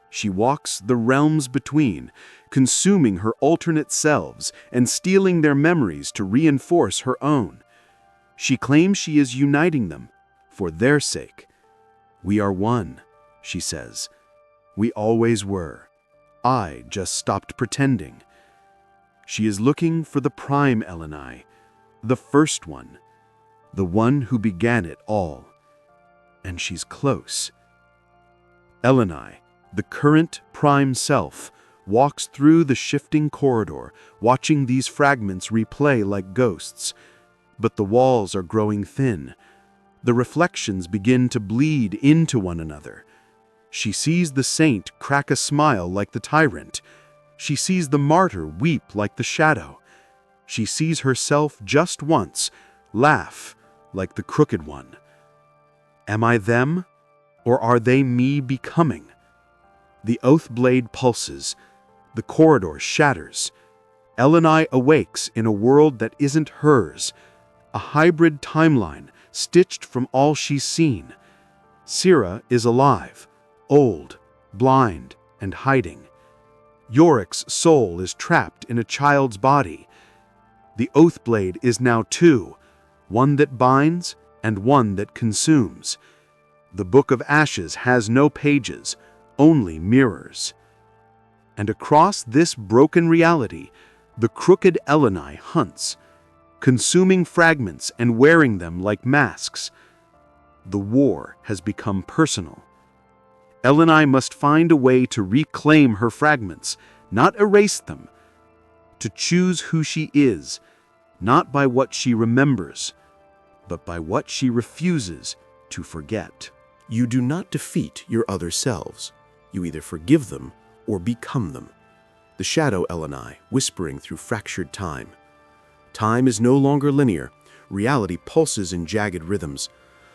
She walks the realms between, consuming her alternate selves and stealing their memories to reinforce her own. She claims she is uniting them, for their sake. "We are one," she says. "We always were. I just stopped pretending." She is looking for the prime Elenai, the first one, the one who began it all. And she's close. Elenai, the current prime self, walks through the shifting corridor, watching these fragments replay like ghosts. But the walls are growing thin. The reflections begin to bleed into one another. She sees the saint crack a smile like the tyrant. She sees the martyr weep like the shadow. She sees herself just once laugh like the crooked one. Am I them, or are they me becoming? The oath blade pulses. The corridor shatters. Elenai awakes in a world that isn't hers, a hybrid timeline stitched from all she's seen. Sira is alive, old, blind, and hiding. Yorick's soul is trapped in a child's body. The Oathblade is now two, one that binds and one that consumes. The Book of Ashes has no pages, only mirrors. And across this broken reality, the crooked Elenai hunts, consuming fragments and wearing them like masks. The war has become personal. Elenai must find a way to reclaim her fragments, not erase them, to choose who she is, not by what she remembers, but by what she refuses to forget. You do not defeat your other selves. You either forgive them or become them. The shadow Elenai, whispering through fractured time. Time is no longer linear. Reality pulses in jagged rhythms.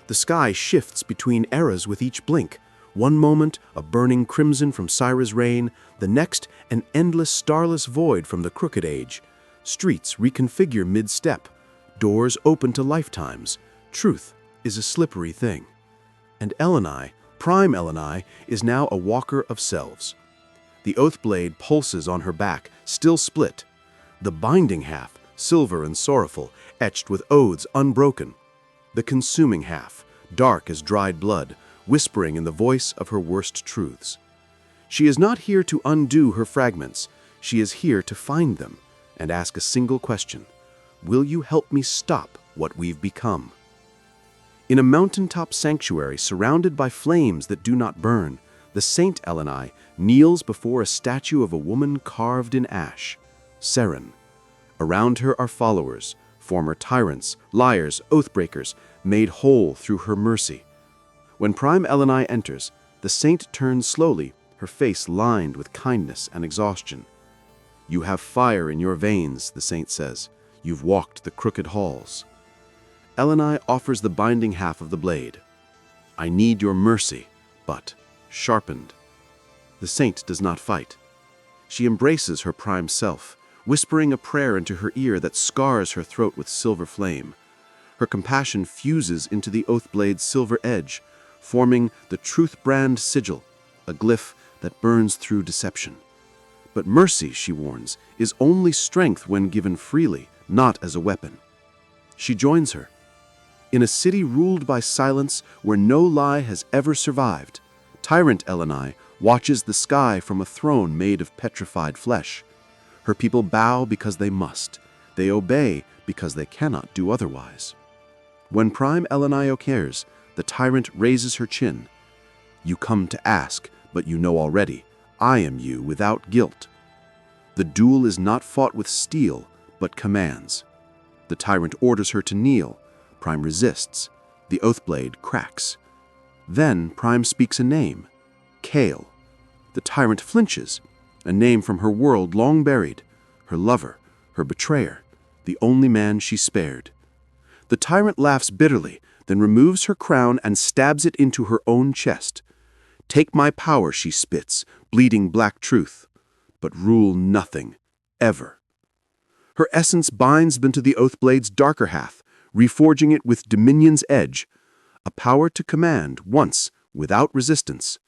The sky shifts between eras with each blink. One moment, a burning crimson from Sira's reign. The next, an endless starless void from the Crooked Age. Streets reconfigure mid-step. Doors open to lifetimes. Truth is a slippery thing. And Elenai, prime Elenai, is now a walker of selves. The Oathblade pulses on her back, still split. The binding half, silver and sorrowful, etched with oaths unbroken. The consuming half, dark as dried blood, whispering in the voice of her worst truths. She is not here to undo her fragments. She is here to find them and ask a single question. Will you help me stop what we've become? In a mountaintop sanctuary surrounded by flames that do not burn, the Saint Elenai kneels before a statue of a woman carved in ash, Seren. Around her are followers, former tyrants, liars, oathbreakers, made whole through her mercy. When Prime Elenai enters, the saint turns slowly, her face lined with kindness and exhaustion. "You have fire in your veins," the saint says. "You've walked the crooked halls." Elenai offers the binding half of the blade. "I need your mercy, but sharpened." The saint does not fight. She embraces her prime self, whispering a prayer into her ear that scars her throat with silver flame. Her compassion fuses into the Oathblade's silver edge, forming the truth brand sigil, a glyph that burns through deception. But mercy, she warns, is only strength when given freely, not as a weapon. She joins her. In a city ruled by silence where no lie has ever survived, Tyrant Elenai watches the sky from a throne made of petrified flesh. Her people bow because they must. They obey because they cannot do otherwise. When Prime Elenai occurs, the tyrant raises her chin. "You come to ask, but you know already. I am you without guilt." The duel is not fought with steel, but commands. The tyrant orders her to kneel. Prime resists. The oathblade cracks. Then Prime speaks a name, Kale. The tyrant flinches, a name from her world long buried, her lover, her betrayer, the only man she spared. The tyrant laughs bitterly, then removes her crown and stabs it into her own chest. Take my power, she spits, bleeding black truth, but rule nothing, ever. Her essence binds them to the oathblade's darker half, reforging it with dominion's edge, a power to command once, without resistance,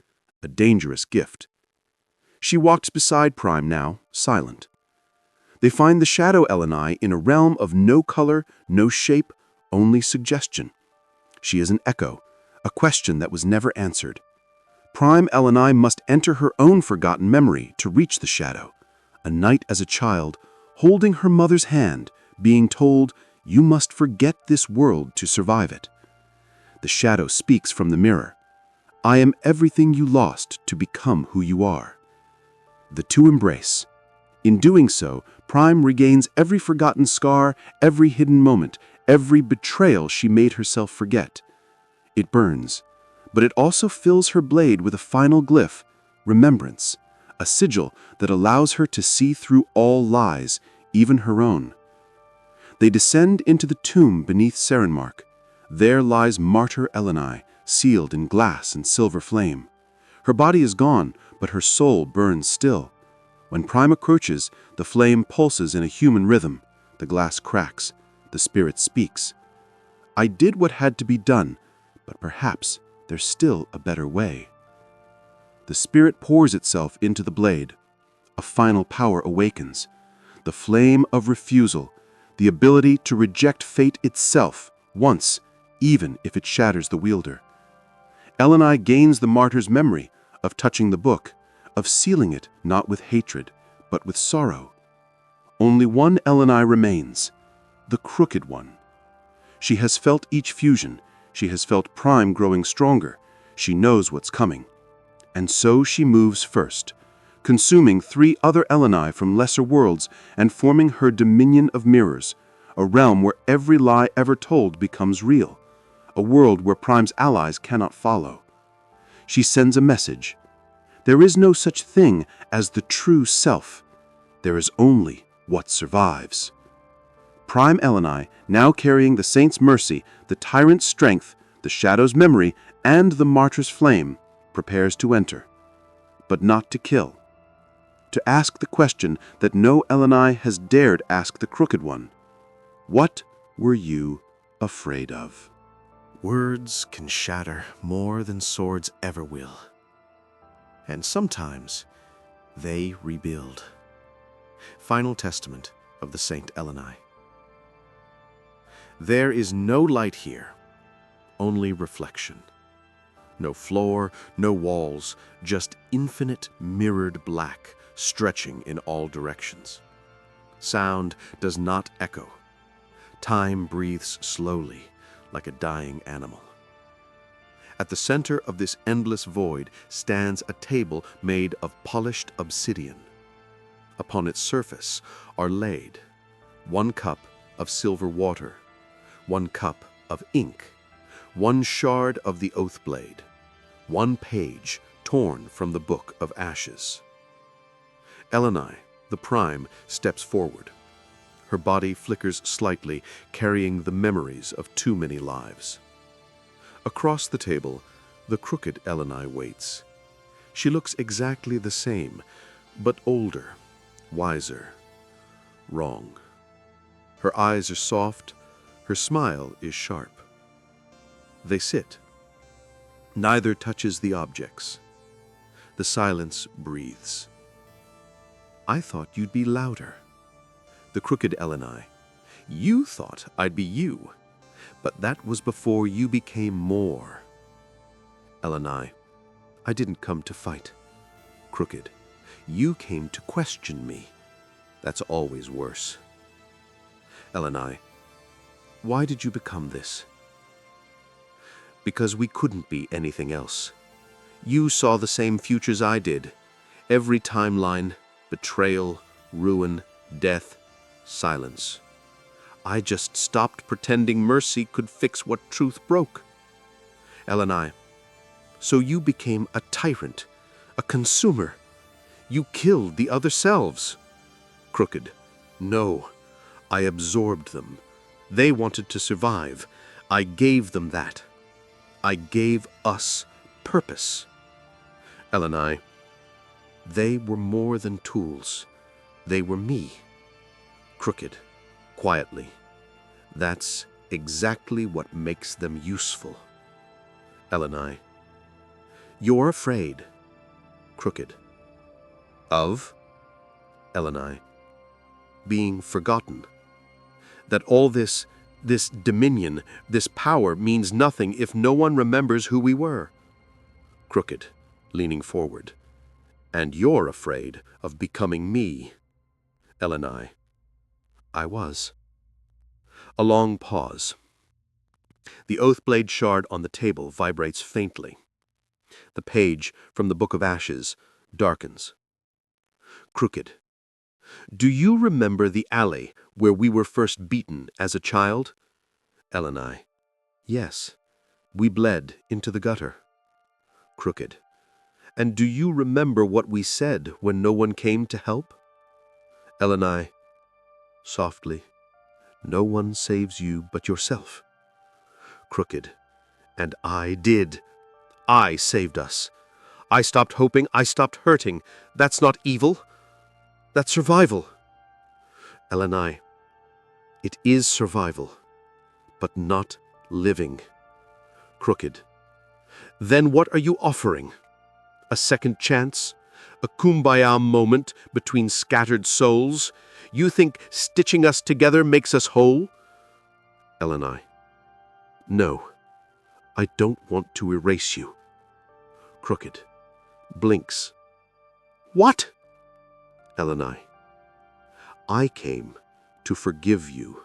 a dangerous gift. She walks beside Prime now, silent. They find the shadow Elenai in a realm of no color, no shape, only suggestion. She is an echo, a question that was never answered. Prime Elenai must enter her own forgotten memory to reach the shadow, a night as a child, holding her mother's hand, being told, "You must forget this world to survive it." The shadow speaks from the mirror. "I am everything you lost to become who you are." The two embrace. In doing so, Prime regains every forgotten scar, every hidden moment, every betrayal she made herself forget. It burns, but it also fills her blade with a final glyph, remembrance, a sigil that allows her to see through all lies, even her own. They descend into the tomb beneath Serenmark. There lies martyr Elenai, sealed in glass and silver flame. Her body is gone, but her soul burns still. When Prime approaches, the flame pulses in a human rhythm. The glass cracks. The spirit speaks. "I did what had to be done, but perhaps there's still a better way." The spirit pours itself into the blade. A final power awakens. The flame of refusal, the ability to reject fate itself once, even if it shatters the wielder. Elenai gains the martyr's memory of touching the book, of sealing it not with hatred, but with sorrow. Only one Elenai remains, the crooked one. She has felt each fusion. She has felt Prime growing stronger. She knows what's coming. And so she moves first, consuming 3 other Elenai from lesser worlds and forming her dominion of mirrors, a realm where every lie ever told becomes real, a world where Prime's allies cannot follow. She sends a message. There is no such thing as the true self. There is only what survives. Prime Elenai, now carrying the saint's mercy, the tyrant's strength, the shadow's memory, and the martyr's flame, prepares to enter, but not to kill. To ask the question that no Elenai has dared ask the crooked one. What were you afraid of? Words can shatter more than swords ever will. And sometimes they rebuild. Final Testament of the Saint Elenai. There is no light here, only reflection. No floor, no walls, just infinite mirrored black stretching in all directions. Sound does not echo. Time breathes slowly, like a dying animal. At the center of this endless void stands a table made of polished obsidian. Upon its surface are laid 1 cup of silver water, 1 cup of ink, 1 shard of the oath blade, 1 page torn from the Book of Ashes. Elenai, the Prime, steps forward. Her body flickers slightly, carrying the memories of too many lives. Across the table, the crooked Elenai waits. She looks exactly the same, but older, wiser, wrong. Her eyes are soft, her smile is sharp. They sit. Neither touches the objects. The silence breathes. I thought you'd be louder. The crooked Elenai. You thought I'd be you, but that was before you became more. Elenai. I didn't come to fight. Crooked. You came to question me. That's always worse. Elenai. Why did you become this? Because we couldn't be anything else. You saw the same futures I did. Every timeline, betrayal, ruin, death, silence. I just stopped pretending mercy could fix what truth broke. Elenai, so you became a tyrant, a consumer. You killed the other selves. Crooked, no, I absorbed them. They wanted to survive. I gave them that. I gave us purpose. Elenai, they were more than tools. They were me. Crooked, quietly. That's exactly what makes them useful. Elenai, you're afraid. Crooked. Of? Elenai, being forgotten. That all this dominion, this power means nothing if no one remembers who we were. Crooked, leaning forward. And you're afraid of becoming me. Elenai, I was. A long pause. The oath blade shard on the table vibrates faintly. The page from the Book of Ashes darkens. Crooked, do you remember the alley where we were first beaten as a child? Elenai, yes. We bled into the gutter. Crooked, and do you remember what we said when no one came to help? Elenai, softly, no one saves you but yourself. Crooked, and I did. I saved us. I stopped hoping, I stopped hurting. That's not evil. That's survival. Elenai, it is survival, but not living. Crooked, then what are you offering? A second chance? A kumbaya moment between scattered souls? You think stitching us together makes us whole? Elenai, no, I don't want to erase you. Crooked, blinks. What? Elenai, I came to forgive you.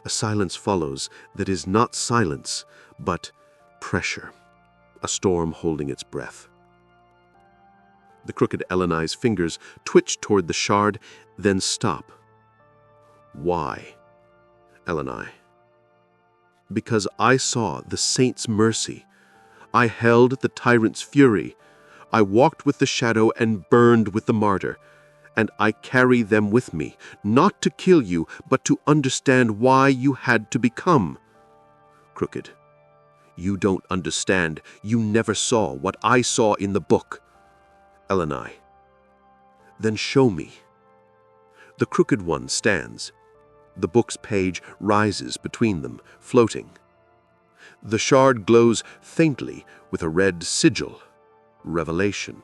A silence follows that is not silence, but pressure, a storm holding its breath. The crooked Elenai's fingers twitch toward the shard, then stop. Why? Elenai, because I saw the saint's mercy. I held the tyrant's fury. I walked with the shadow and burned with the martyr. And I carry them with me, not to kill you, but to understand why you had to become. Crooked, you don't understand. You never saw what I saw in the book. Elenai, then show me. The crooked one stands. The book's page rises between them, floating. The shard glows faintly with a red sigil, revelation.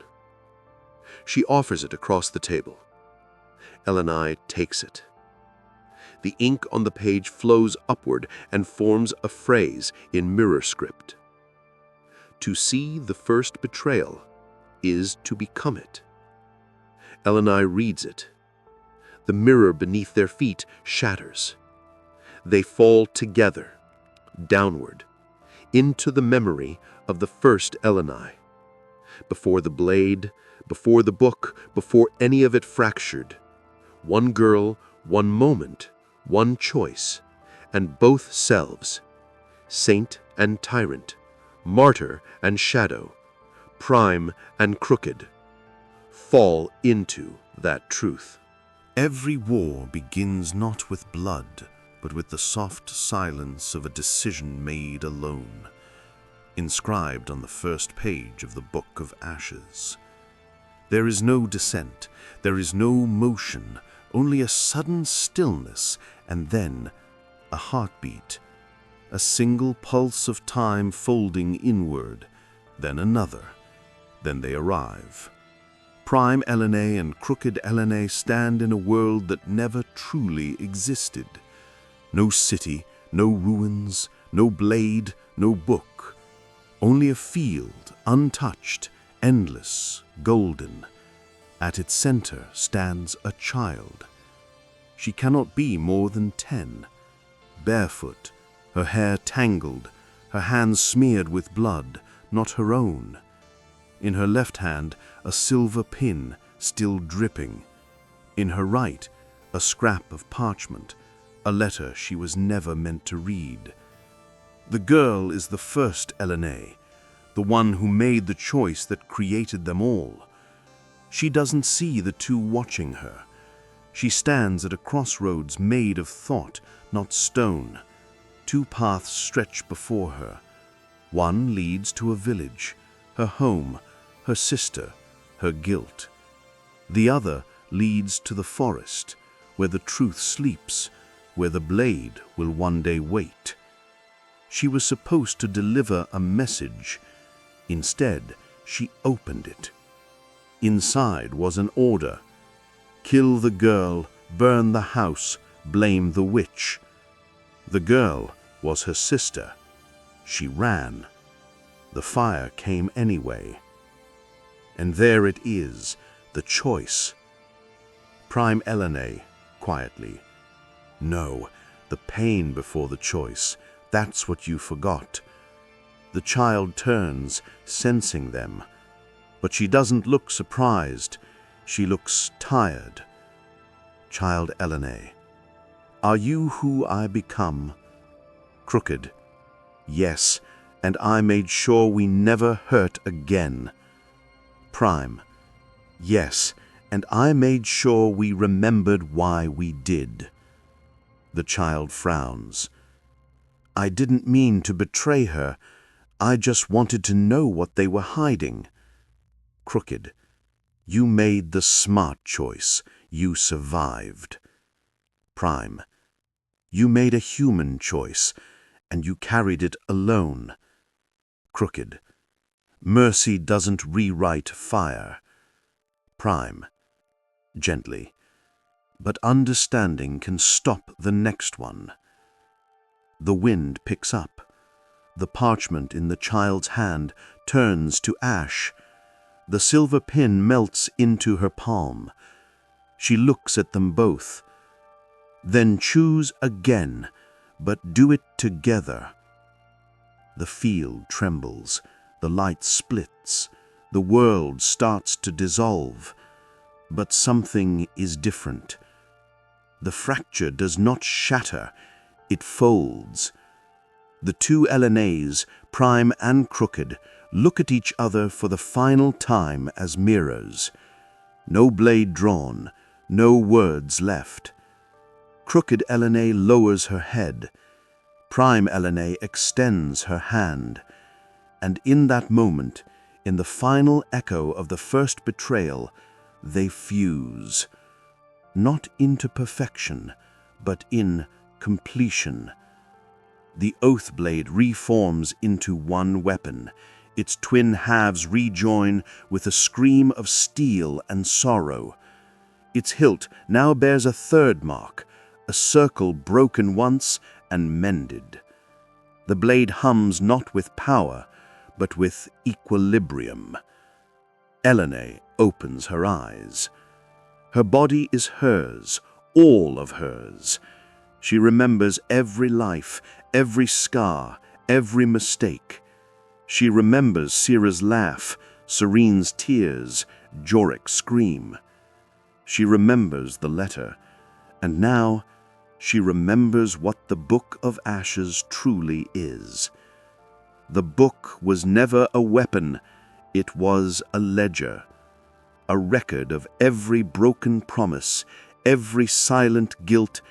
She offers it across the table. Elenai takes it. The ink on the page flows upward and forms a phrase in mirror script. To see the first betrayal is to become it. Elenai reads it. The mirror beneath their feet shatters. They fall together, downward, into the memory of the first Elenai. Before the blade, before the book, before any of it fractured. One girl, one moment, one choice, and both selves, saint and tyrant, martyr and shadow, prime and crooked, fall into that truth. Every war begins not with blood, but with the soft silence of a decision made alone, inscribed on the first page of the Book of Ashes. There is no dissent, there is no motion, only a sudden stillness, and then a heartbeat, a single pulse of time folding inward, then another, then they arrive. Prime Elenai and crooked Elenai stand in a world that never truly existed. No city, no ruins, no blade, no book. Only a field, untouched, endless, golden. At its center stands a child. She cannot be more than 10. Barefoot, her hair tangled, her hands smeared with blood, not her own. In her left hand, a silver pin, still dripping. In her right, a scrap of parchment, a letter she was never meant to read. The girl is the first Elenai, the one who made the choice that created them all. She doesn't see the two watching her. She stands at a crossroads made of thought, not stone. Two paths stretch before her. One leads to a village, her home, her sister, her guilt. The other leads to the forest, where the truth sleeps, where the blade will one day wait. She was supposed to deliver a message. Instead, she opened it. Inside was an order. Kill the girl, burn the house, blame the witch. The girl was her sister. She ran. The fire came anyway. And there it is, the choice. Prime Elenai, quietly. No, the pain before the choice, that's what you forgot. The child turns, sensing them. But she doesn't look surprised. She looks tired. Child Elenai, are you who I become? Crooked. Yes, and I made sure we never hurt again. Prime. Yes, and I made sure we remembered why we did. The child frowns. I didn't mean to betray her. I just wanted to know what they were hiding. Crooked. You made the smart choice. You survived. Prime. You made a human choice, and you carried it alone. Crooked. Mercy doesn't rewrite fire. Prime. Gently. But understanding can stop the next one. The wind picks up. The parchment in the child's hand turns to ash. The silver pin melts into her palm. She looks at them both. Then choose again, but do it together. The field trembles. The light splits. The world starts to dissolve. But something is different. The fracture does not shatter. It folds. The two Elenais, Prime and Crooked, look at each other for the final time as mirrors. No blade drawn, no words left. Crooked Elenai lowers her head. Prime Elenai extends her hand. And in that moment, in the final echo of the first betrayal, they fuse. Not into perfection, but in completion. The oath blade reforms into one weapon. Its twin halves rejoin with a scream of steel and sorrow. Its hilt now bears a third mark, a circle broken once and mended. The blade hums not with power, but with equilibrium. Elenai opens her eyes. Her body is hers, all of hers. She remembers every life, every scar, every mistake. She remembers Sira's laugh, Serene's tears, Jorik's scream. She remembers the letter, and now she remembers what the Book of Ashes truly is. The book was never a weapon, it was a ledger, a record of every broken promise, every silent guilt,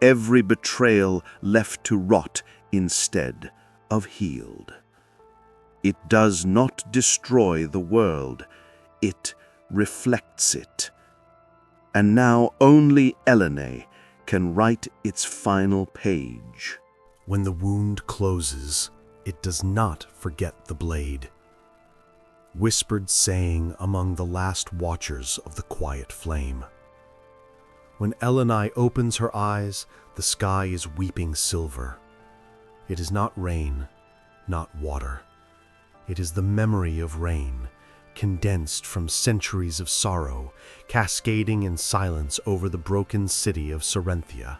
every betrayal left to rot instead of healed. It does not destroy the world, it reflects it. And now only Elenai can write its final page. When the wound closes, it does not forget the blade. Whispered saying among the last watchers of the quiet flame. When Elenai opens her eyes, the sky is weeping silver. It is not rain, not water. It is the memory of rain, condensed from centuries of sorrow, cascading in silence over the broken city of Serenthia.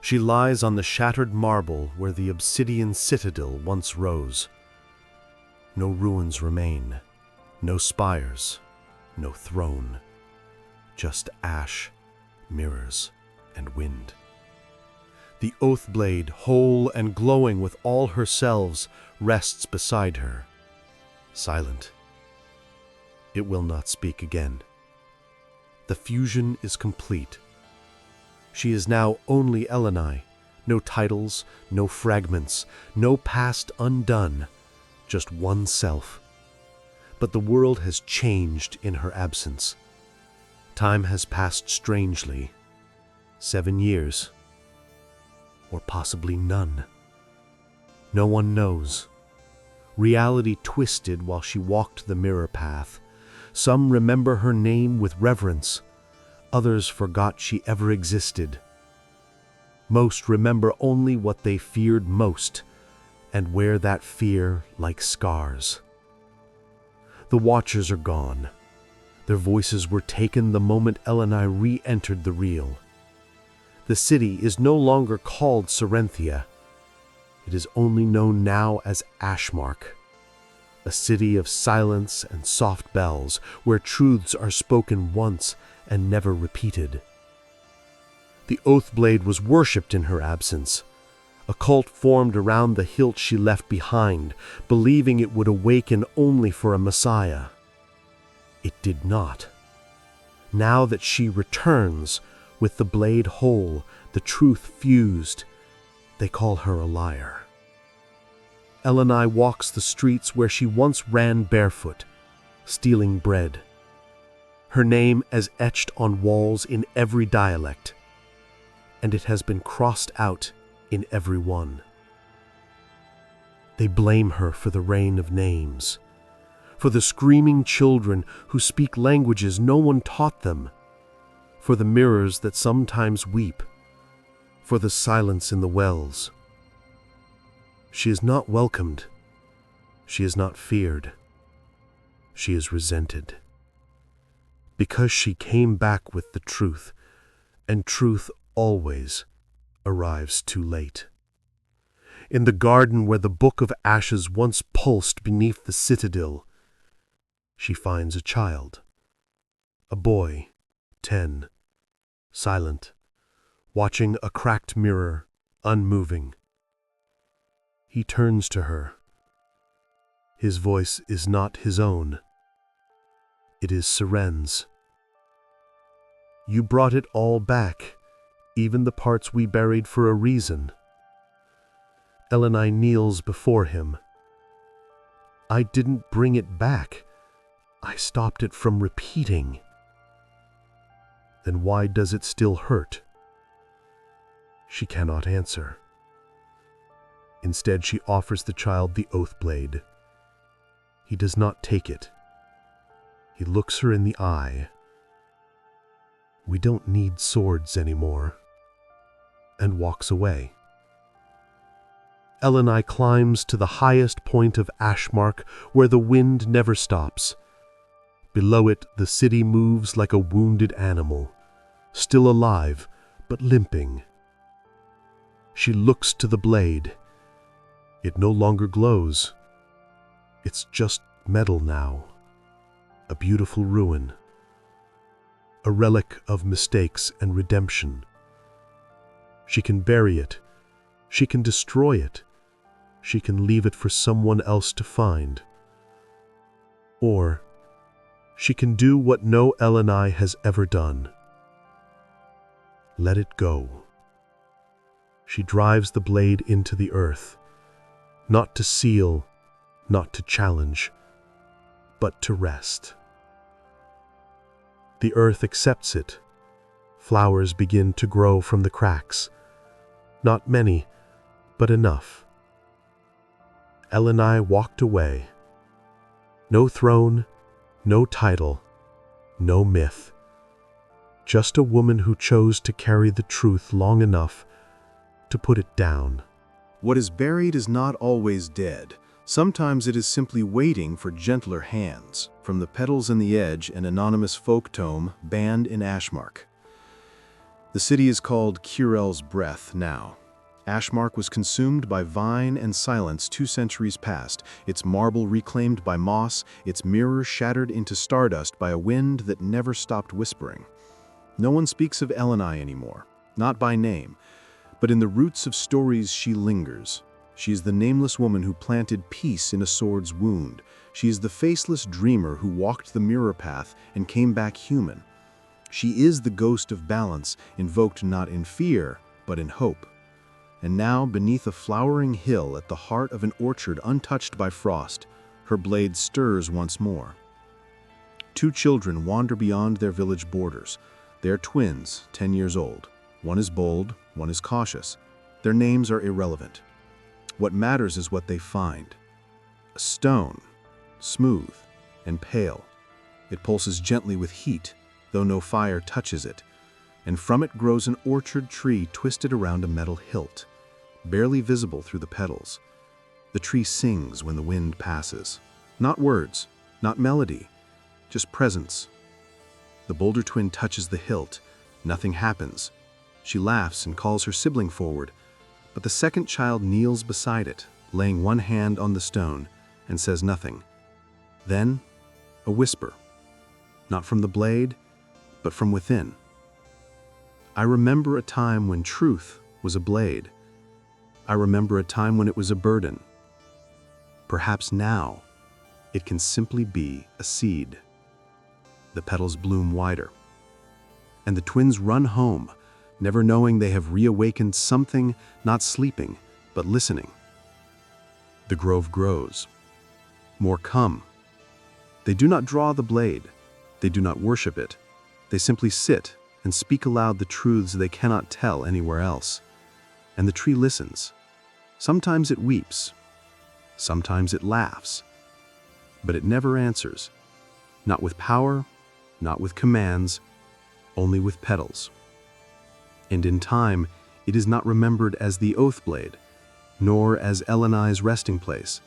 She lies on the shattered marble where the obsidian citadel once rose. No ruins remain, no spires, no throne. just ash, mirrors, and wind. The oath blade, whole and glowing with all her selves, rests beside her, silent. It will not speak again. The fusion is complete. She is now only Elenai, no titles, no fragments, no past undone, just one self. But the world has changed in her absence. Time has passed strangely. 7 years. Or possibly none. No one knows. Reality twisted while she walked the mirror path. Some remember her name with reverence. Others forgot she ever existed. Most remember only what they feared most, and wear that fear like scars. The Watchers are gone. Their voices were taken the moment Elenai re-entered the real. The city is no longer called Serenthia. It is only known now as Ashmark, a city of silence and soft bells, where truths are spoken once and never repeated. The Oathblade was worshipped in her absence. A cult formed around the hilt she left behind, believing it would awaken only for a messiah. It did not. Now that she returns, with the blade whole, the truth fused, they call her a liar. Elenai walks the streets where she once ran barefoot, stealing bread. Her name is etched on walls in every dialect, and it has been crossed out in every one. They blame her for the rain of names, for the screaming children who speak languages no one taught them, for the mirrors that sometimes weep, for the silence in the wells. She is not welcomed. She is not feared. She is resented. Because she came back with the truth, and truth always arrives too late. In the garden where the Book of Ashes once pulsed beneath the citadel, she finds a child, a boy, 10, silent, watching a cracked mirror, unmoving. He turns to her. His voice is not his own. It is Seren's. You brought it all back, even the parts we buried for a reason. Elenai kneels before him. I didn't bring it back. I stopped it from repeating. Then why does it still hurt? She cannot answer. Instead, she offers the child the oath blade. He does not take it. He looks her in the eye. We don't need swords anymore, and walks away. Elenai climbs to the highest point of Ashmark, where the wind never stops. Below it, the city moves like a wounded animal, still alive, but limping. She looks to the blade. It no longer glows. It's just metal now. A beautiful ruin. A relic of mistakes and redemption. She can bury it. She can destroy it. She can leave it for someone else to find. Or she can do what no Elenai has ever done. Let it go. She drives the blade into the earth, not to seal, not to challenge, but to rest. The earth accepts it. Flowers begin to grow from the cracks. Not many, but enough. Elenai walked away. No throne, no title, no myth. Just a woman who chose to carry the truth long enough to put it down. What is buried is not always dead. Sometimes it is simply waiting for gentler hands. From The Petals and the Edge, an anonymous folk tome banned in Ashmark. The city is called Kirel's Breath now. Ashmark was consumed by vine and silence 2 centuries past, its marble reclaimed by moss, its mirror shattered into stardust by a wind that never stopped whispering. No one speaks of Elenai anymore, not by name, but in the roots of stories she lingers. She is the nameless woman who planted peace in a sword's wound. She is the faceless dreamer who walked the mirror path and came back human. She is the ghost of balance, invoked not in fear, but in hope. And now, beneath a flowering hill at the heart of an orchard untouched by frost, her blade stirs once more. Two children wander beyond their village borders. They are twins, 10 years old. One is bold, one is cautious. Their names are irrelevant. What matters is what they find. A stone, smooth and pale. It pulses gently with heat, though no fire touches it, and from it grows an orchard tree twisted around a metal hilt, barely visible through the petals. The tree sings when the wind passes. Not words, not melody, just presence. The bolder twin touches the hilt. Nothing happens. She laughs and calls her sibling forward, but the second child kneels beside it, laying one hand on the stone, and says nothing. Then, a whisper, not from the blade, but from within. I remember a time when truth was a blade. I remember a time when it was a burden. Perhaps now, it can simply be a seed. The petals bloom wider, and the twins run home, never knowing they have reawakened something not sleeping, but listening. The grove grows. More come. They do not draw the blade. They do not worship it. They simply sit and speak aloud the truths they cannot tell anywhere else. And the tree listens. Sometimes it weeps. Sometimes it laughs. But it never answers. Not with power, not with commands, only with petals. And in time, it is not remembered as the oath blade, nor as Elenai's resting place,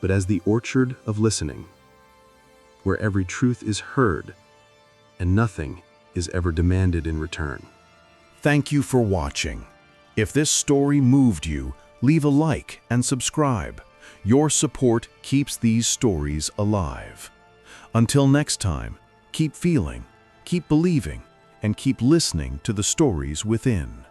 but as the orchard of listening, where every truth is heard, and nothing is ever demanded in return. Thank you for watching. If this story moved you, leave a like and subscribe. Your support keeps these stories alive. Until next time, keep feeling, keep believing, and keep listening to the stories within.